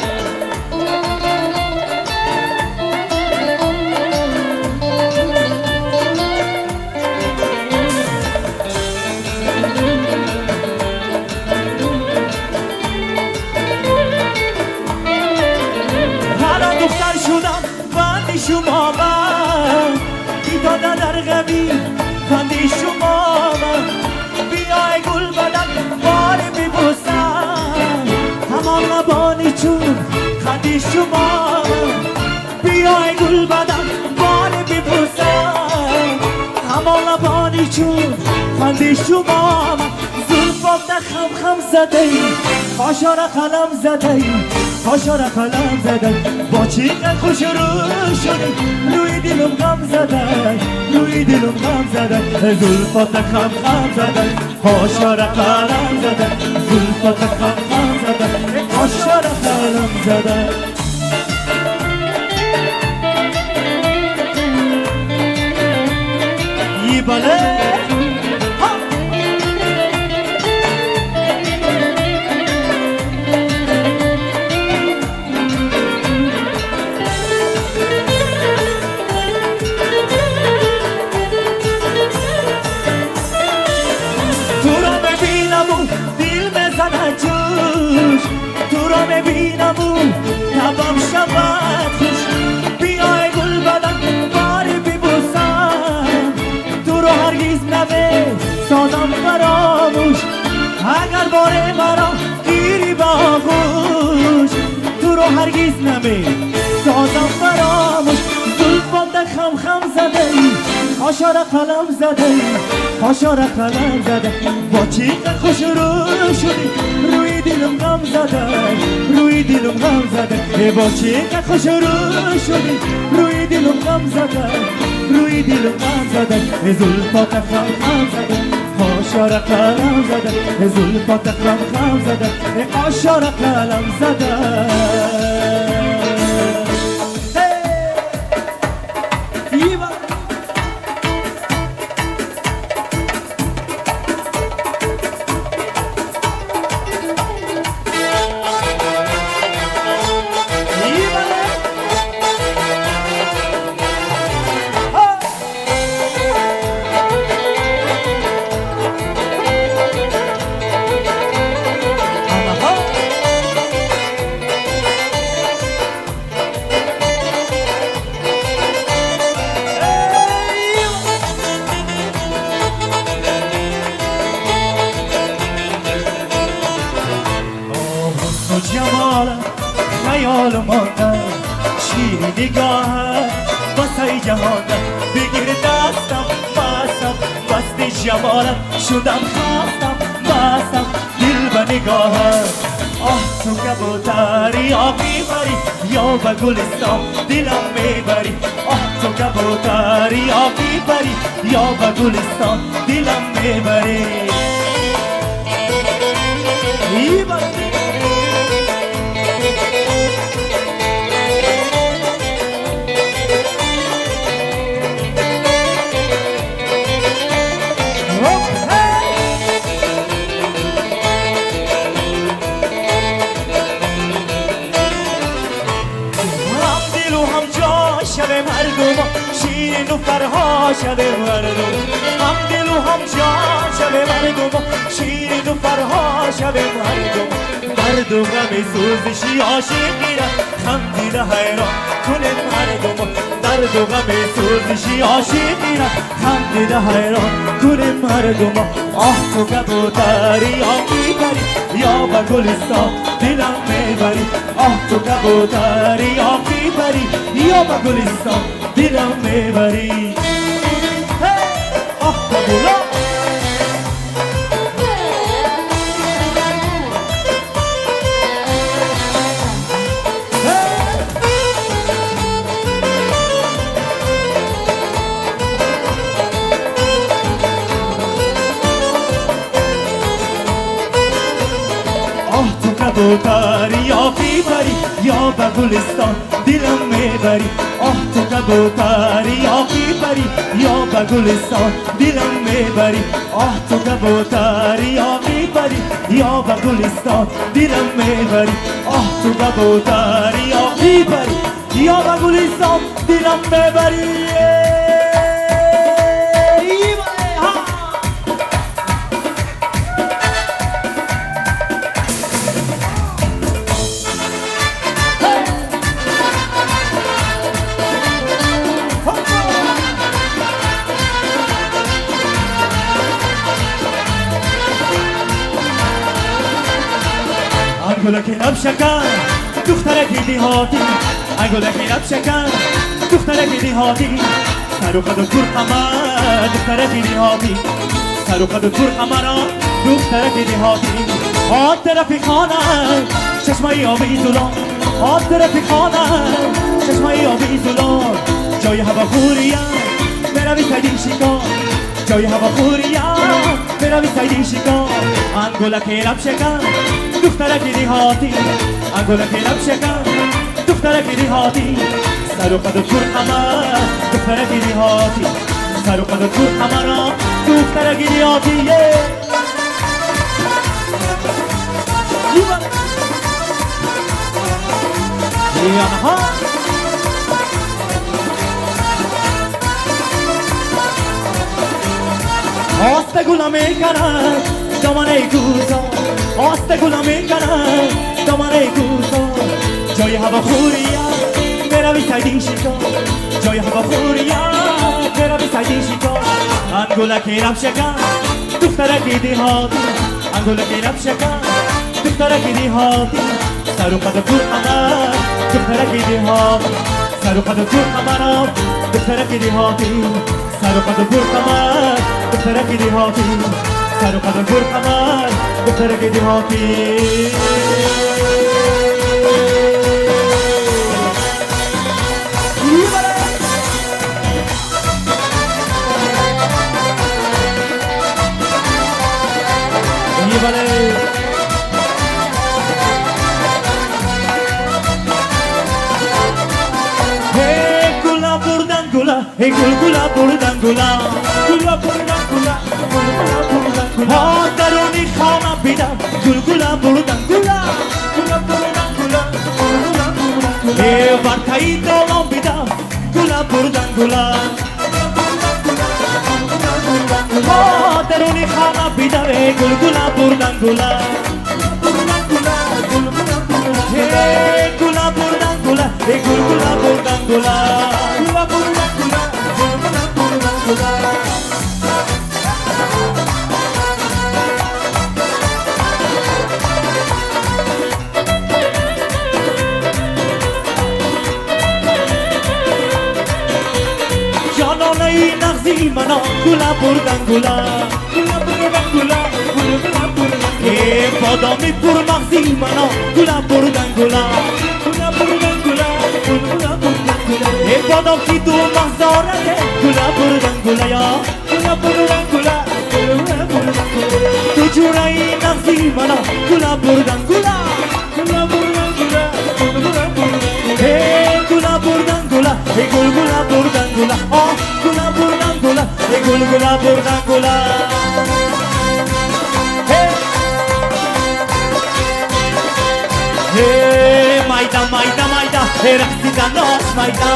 حالا دختر شدم بندی شما من بیداده در غمی بندی شما من بیای گل بدن باری میبوسم همان لبانی چون خندی شما بیای گل بدن باری میبوسم همان لبانی چون خندی شما زلفات خم خم زده ای خاشار قلم زده ای خاشار قلم زده با چقدر خوش رو شدی روی دلم غم زده روی دلم غم زده زلفات خم خم زده خاشار قلم زده زلفات خم خم زده خاشار قلم زده یه باله تو را میبینم و تبام شود خوش بیای گل بدن باری ببوسم تو را هرگز نمی سازم فراموش اگر بار مرا گیری با آغوش تو را هرگز نمی سازم فراموش زلفات خم خم زده ای خاشار قلم زده ای خاشار قلم زده با چقدر خوش رو شدی روی دلم غم زده روی دلم غم زده با چقدر خوش رو شدی روی دلم غم زده روی دلم غم زده زلفات خم خم زده خاشار قلم زده زلفات خم خم زده خاشار قلم زده جمالت خیال مانده شیری نگاهت واسه جهانه بگیر دستم بستم بست جمالت شدم خستم بستم دل به نگاهت آه تو کبوتری آبی بری یا به گلستان دلم میبری آه تو کبوتری آبی بری یا به گلستان دلم میبری مردم شیرین و فرها شب مردم هم دل و هم جان شب مردم شیرین و فرها شب مردم درد و غم سوزشی عاشقی را خندیده حیران کنه مردم درد و غم سوزشی عاشقی را خندیده حیران کنه مردم آه تو کبوتری یا میبری یا به گلستان دلم میبری آه تو کبوتری یا میبری یا به گلستان دلم میبری آه کبولا کبوتری یا میبری یا به گلستان دلم میبری آه تو کبوتری یا میبری یا به گلستان دلم میبری آه تو کبوتری یا میبری یا به گلستان دلم میبری آه تو کبوتری یا میبری یا به گلستان دلم میبری انگولکی لب شکن دخترکی دیهاتی انگولکی لب شکن دخترکی دیهاتی سر و قد و کور قمر دخترکی دیهاتی سر و قد و کور قمر دخترکی دیهاتی آن طرفی خانه چشمه آبی زلال آن طرفی خانه چشمه آبی زلال جای هوا خوریم بروی سیدی شکار جای هوا خوریم بروی سیدی شکار انگولکی لب شکن دخترکی دیهاتی انگولکی لب شکن دخترکی دیهاتی سر و قد و کور قمر دخترکی دیهاتی سر و قد و کور قمر دخترکی دیهاتی آنها آست گلا میکنن دامنه گوزا آست گلا میکنن دامنه گوزا جای هوا خوریم بروی سیدی شکار جای هوا خوریم بروی سیدی شکار انگولکی لب شکن دخترکی دیهاتی انگولکی لب شکن دخترکی دیهاتی سر و قد و کور قمر دخترکی دیهاتی سر و قد و کور قمر دخترکی دیهاتی سر و قد و کور قمر دخترکی دیهاتی سر و قد و کور قمر دخترکی دیهاتی Hey gul gula burdan gula gula burdan gula gula burdan gula ha daruni khana bida gul gula burdan gula gula burdan gula gula burdan gula hey barkai dolon bida gula burdan gula ha daruni khana bida hey gul gula burdan gula gula gula gula gula hey gula burdan gula hey gul gula burdan gula gula burdan Mana gula burdan gula gula burdan gula gula burdan e badami pur magzi mana gula burdan gula gula burdan gula gula burdan gula e badam ki tu magzara de gula burdan gula ya gula burdan gula gula burdan gula tu jurai magzi mana gula burdan gula gula burdan gula gula burdan e gula burdan gula e gula burdan gula oh gula burdan gula e gula burdan gula hey mayda mayda mayda hey raqsida nosh mayda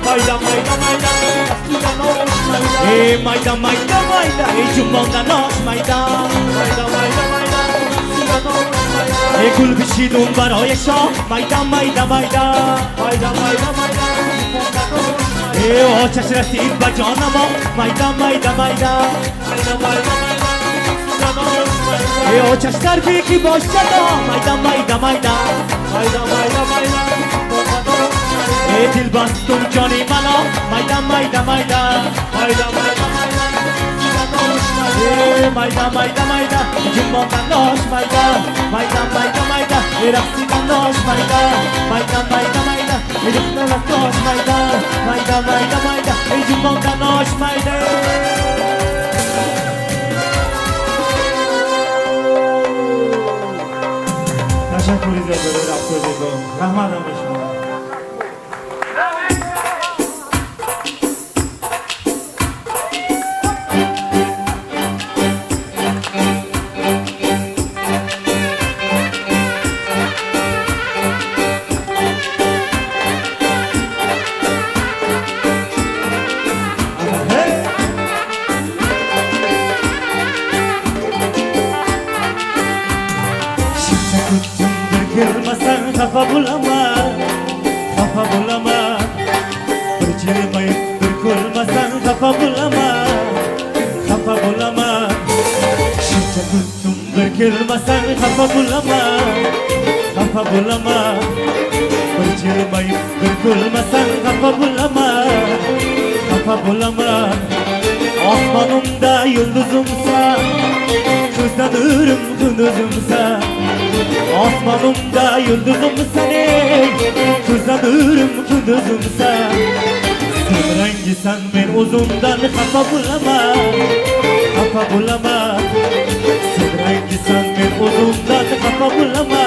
mayda mayda mayda raqsida nosh mayda hey mayda mayda mayda hey jumonda nosh mayda mayda mayda mayda raqsida nosh mayda گل بچیدم برای شاه میدان میدان میدان میدان میدان میدان آتش رسید به جان ما میدان میدان میدان آتش در بیکی باشد میدان میدان میدان دل بستم جانی منو میدان میدان میدان میدان میدان میدان جنبان داشت میدان میدان میدان میدان رقصیدن داشت میدان میدان میدان میدان رقصیدن داشت میدان میدان میدان میدان جنبان داشت میدان تشکری زیاد برای رقص زیبا رحمت هم به شما خفا bulama Bercilmayıp dökülmesen kafa bulama Şirçe tuttum dökülmesen kafa bulama Bercilmayıp dökülmesen kafa bulama Asmanımda yıldızımsa kızlanırım gündüzümse Asmanımda yıldızım seni kızlanırım gündüzüm sen Rengi sen ben uzundan kafa bulama Rengi sen ben uzundan kafa bulama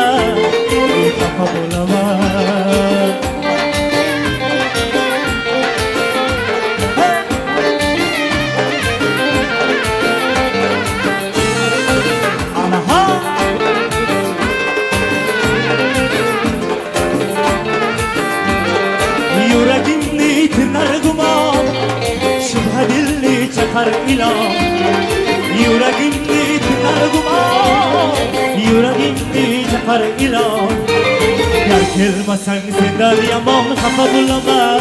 Yüreğimni tırnar duman Şüphe dilli çakar ilan Yüreğimni tırnar duman Yüreğimni çakar ilan Yar gelmesen senden yaman kafa bulama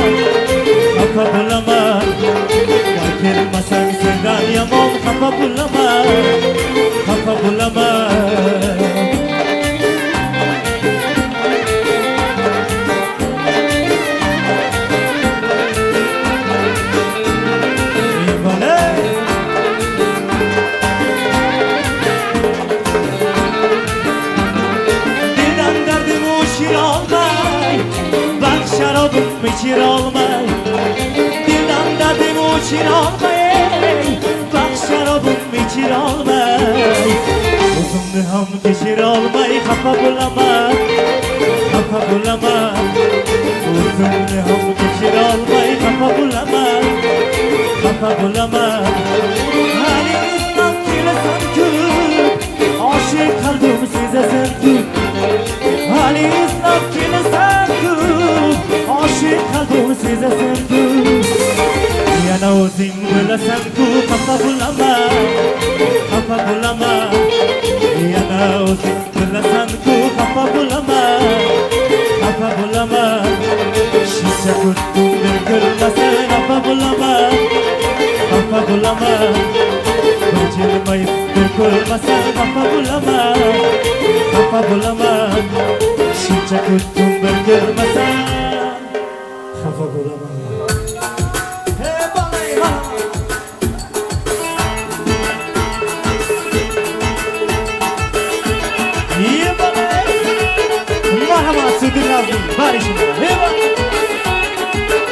Yar gelmesen senden yaman kafa bulama Şir olmay Dildan derdim uçir olmay Bak şarabım içir olmay Uzun ham geçir olmay Kafa bulama Uzun ham geçir olmay Kafa bulama Halinizden kilesen küp Aşık kalbim size sevdim Halinizden kilesen küp Aşık kalbim size sevdim Yana uzun gülesen küp Kafa bulama Yana uzun gülesen küp Kafa bulama Şişe kuttum bir gülmesen Kafa bulama Bıcılmayıp bir gülmesen Kafa bulama Şişe kuttum bir gülmesen Kafa bulama Hey balayha İyi balayha Merhaba Sıdın Nazım Barış'ın Hey balayha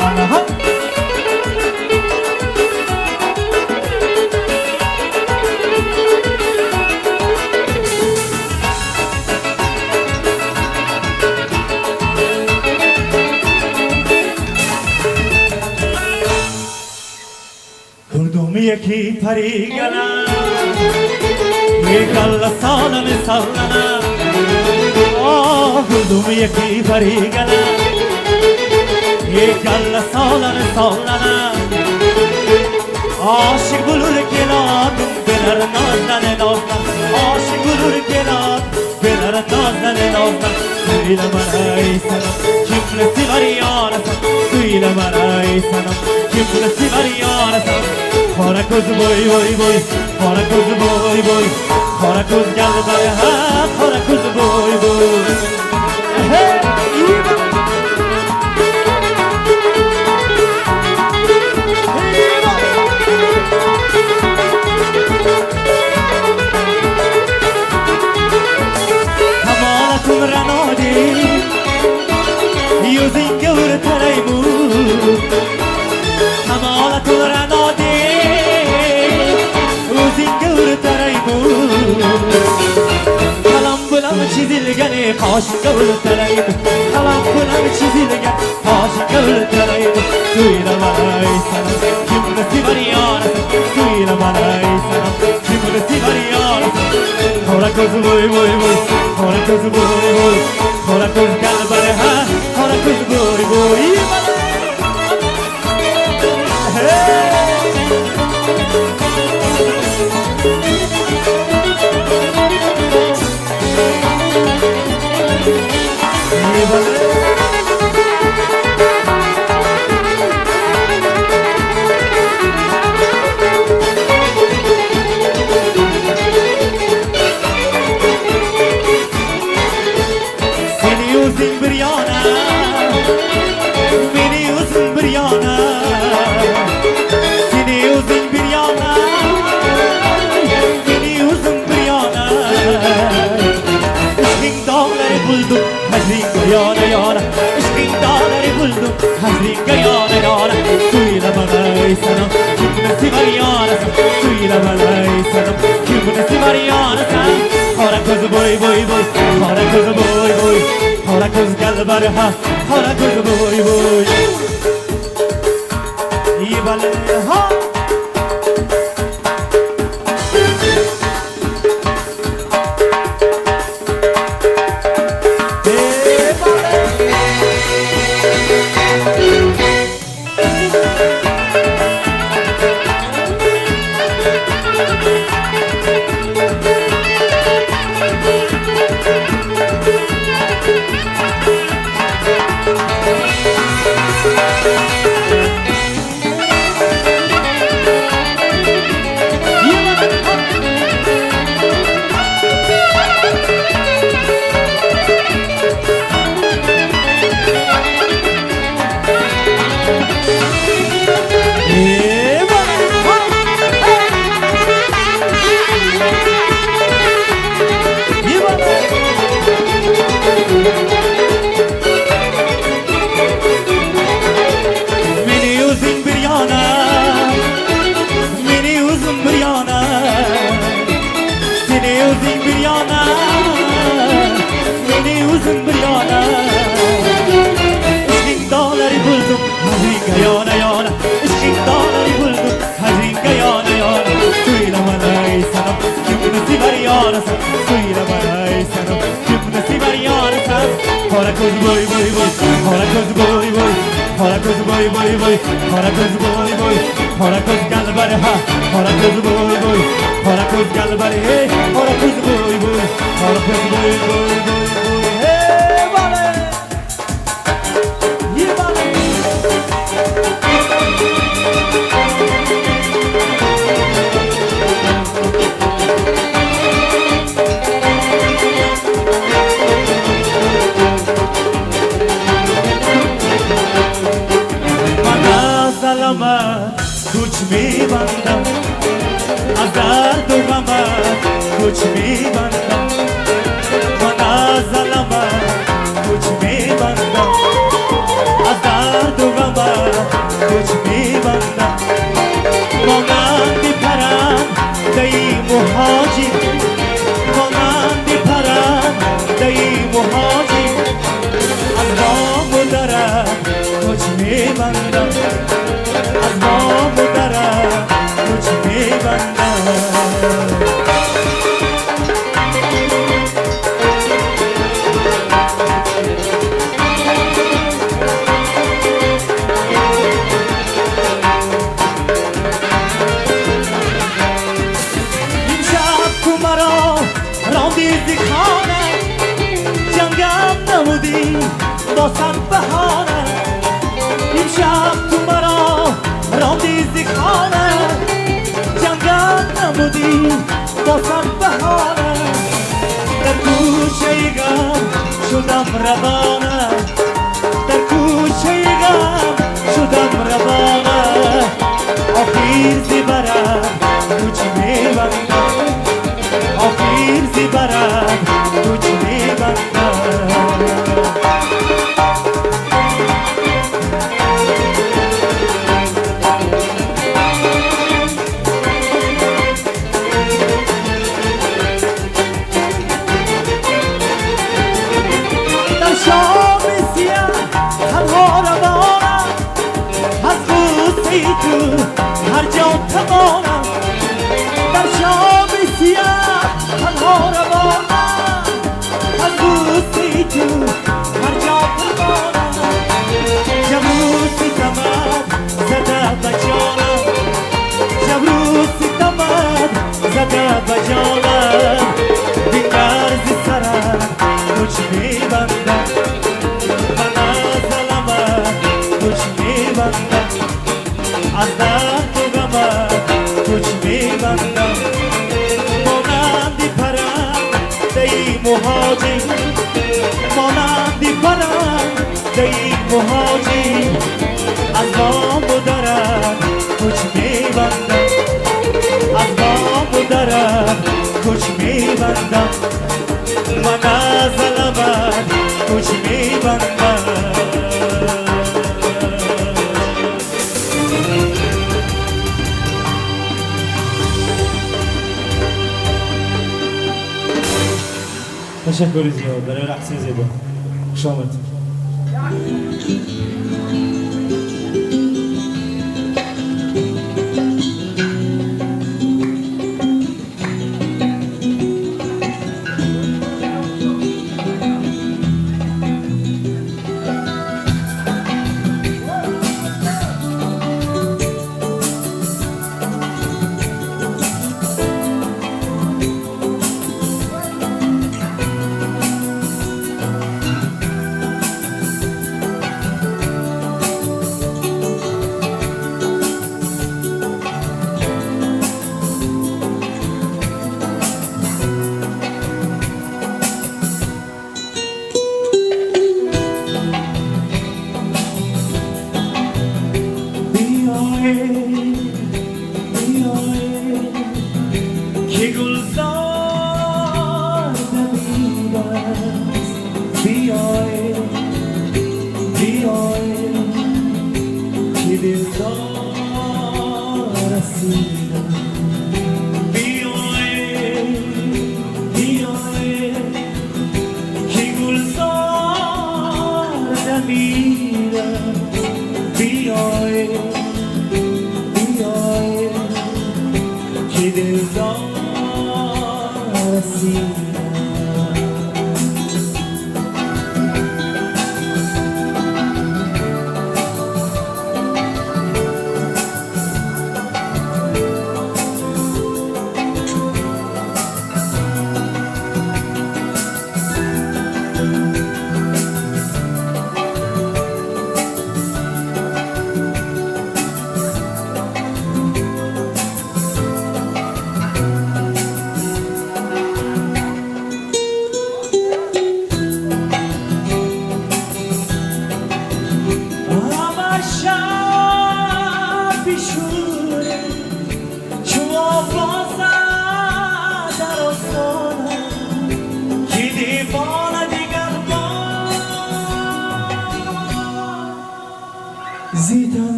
Anaha Kurdum yeki pari gana Yek Allah sallana Kurdum yeki pari gana Yek Allah sallana Aşık bulur kelam Beler nazlan Aşık bulur kelam Beler برات نازن سویل من ای سنم کم نسی بریانسم سویل من ای سنم کم نسی بریانسم خانه کز بوی بوی بوی خانه کز بوی بوی خانه کز گل بره ها خانه کز بوی بوی Yuzingga taraymu Hamolatul ranodi Yuzingga taraymu Qalam bilan chizilgan qoshingga taraymu Qalam bilan chizilgan qoshingga taraymu Suylamanay sanam kimni sevar yorasan Suylamanay sanam kimni sevar yorasan Qora ko'z voy voy voy Qora ko'z voy voy Qora ko'z qalbare ha Qora ko'z voy voy Yana yana, ishqing dağları buldum Hazringa yana yana, suylamanay sanam Kimni sevar yorasan, suylamanay sanam Kimni sevar yorasan Qora ko'z boy boy boy, qora ko'z boy boy Qora ko'z qalbari ha, qora ko'z boy boy Ibale ha Qora ko'z boy boy boy, qora ko'z boy boy, qora ko'z boy boy boy, qora ko'z boy boy, qora ko'z qalbari ha, qora ko'z boy boy, qora ko'z qalbari hey, qora ko'z boy boy, qora ko'z boy boy boy boy, hey bale, ye bale. कुछ भी बंदा आजाद गमा कुछ भी बंदा मना ज़लमा कुछ भी बंदा आजाद गमा कुछ भी बंदा मोनांदी फरान दई मुहाजिर मोनांदी फरान दई मुहाजिर अल्लाह मुदरा कुछ भी बंदा मुदरा कुछ भी बंदा इंशाअल्लाह तुम्हारा रौंदी दिखाना باسم بهانه امشب تو مرا راندی زی خانه جنگل نمودی باسم بهانه در گوشه غم شدم روانه در گوشه غم شدم روانه آخیر زی برم کوچ میبندم آخیر زی برم کوچ میبندم در شام سیاه تنها روانم از غصه تو هر جا توانم در شام سیاه تنها روانم از غصه تو هر جا توانم جبرو ستمت زده بجانم جبرو ستمت زده بجانم دیگر زی سرم کچ میبندم من از علمت کچ میبندم از درد و غمت کچ میبندم مانندی پرنده ای مهاجر مانندی پرنده ای مهاجر از بام و درم کچ میبندم از بام و درم کچ میبندم من از علمت کچ میبندم تشکری زیاد برای رقص زیبا. خوش آمد.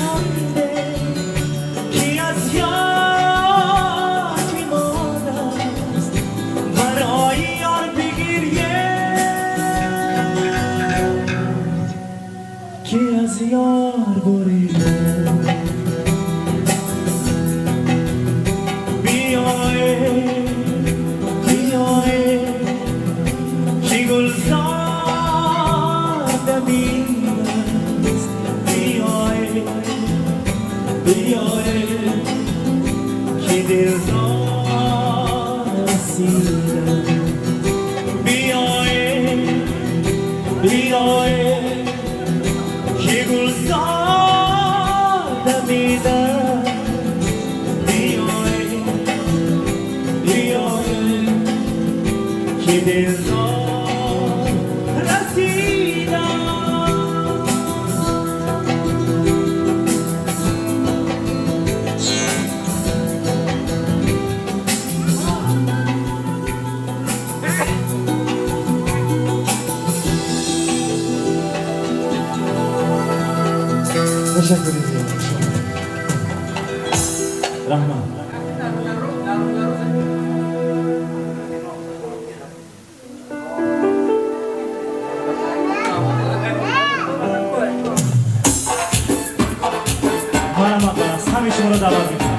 خنده کی از یار بیمار است برای یار بگیریه کی از یار بریده تشکر زیاد رحمان همه شما رو دعوت میکنم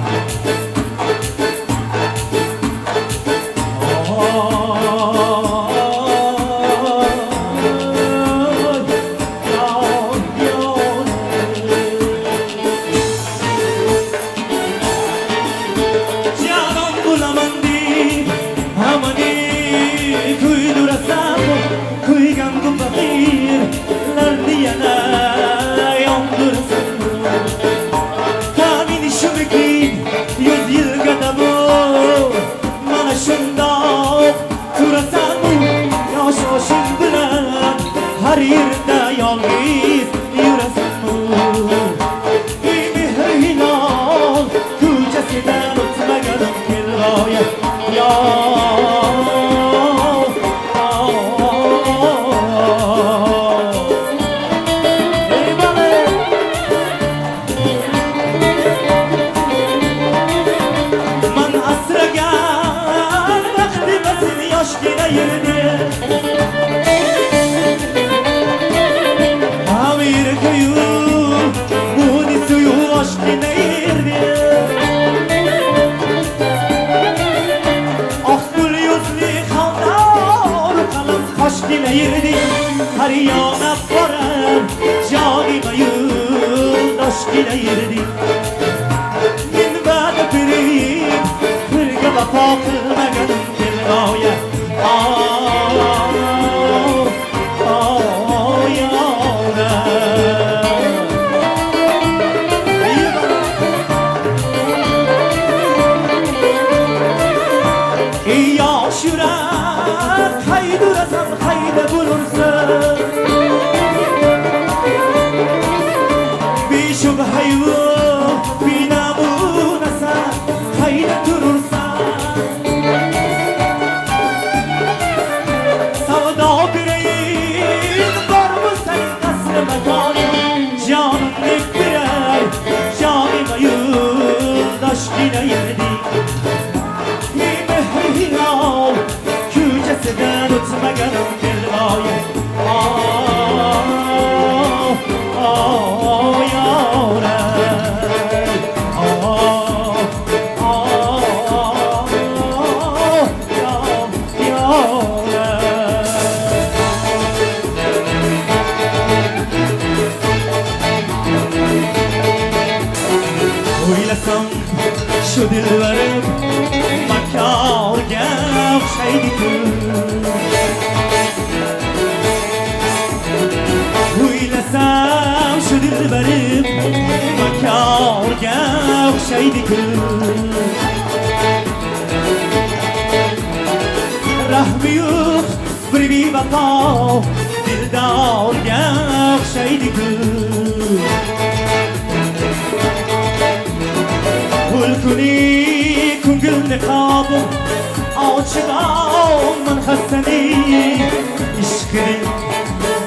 عاشقم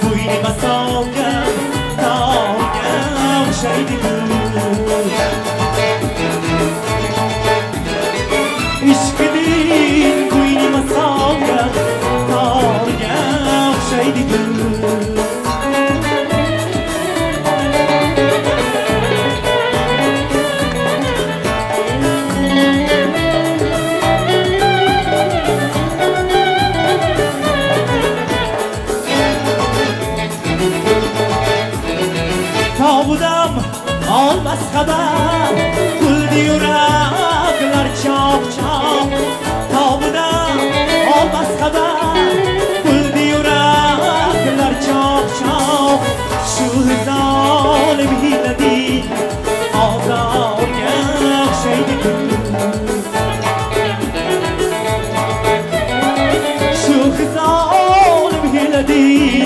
بوی مساقم داغم شیدی گل دیورکler çap çap Tavudam olmaz haber Gül diyorlar çap çap Şu zalim hiledi Azar gel şeydi Şu zalim hiledi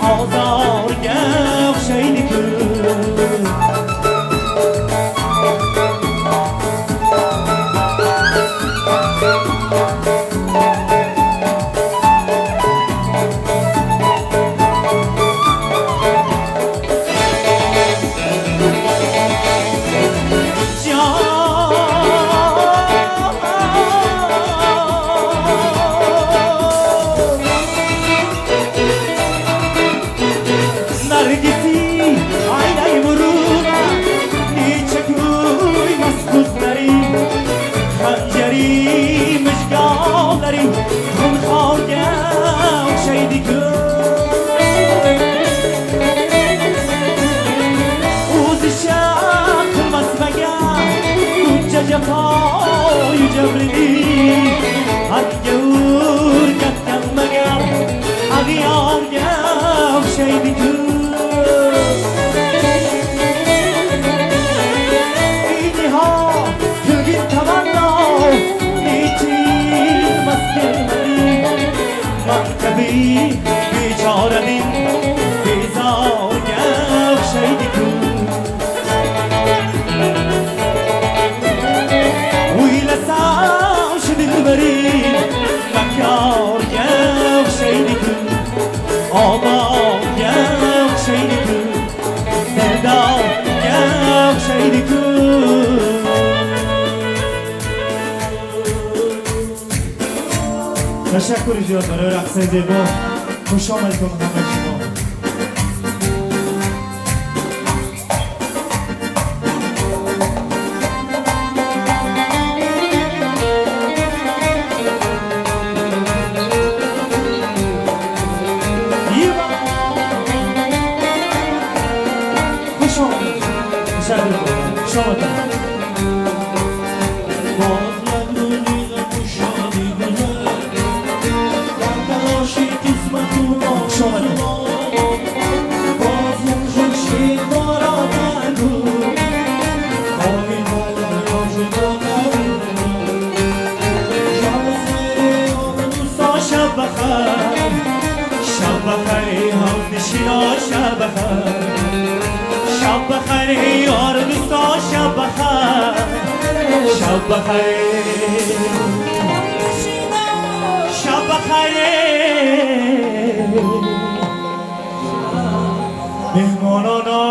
Azar gel şeydi جفای جبری هر گم مگم اغیار گم شیدی تو اینی ها کلگین تمنا نیچین مسکن منی مرکبی بیچارنی بیزار گم شیدی تو بریم مکار گم شیدی کن آبان گم شیدی کن دردان گم شیدی کن تشکر زیاد برای رقص زیبا خوش آمد کنم همه شما شب بخیر یار دوستا شب بخیر شب بخیر شب بخیر مهمانانا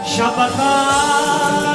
شب بخیر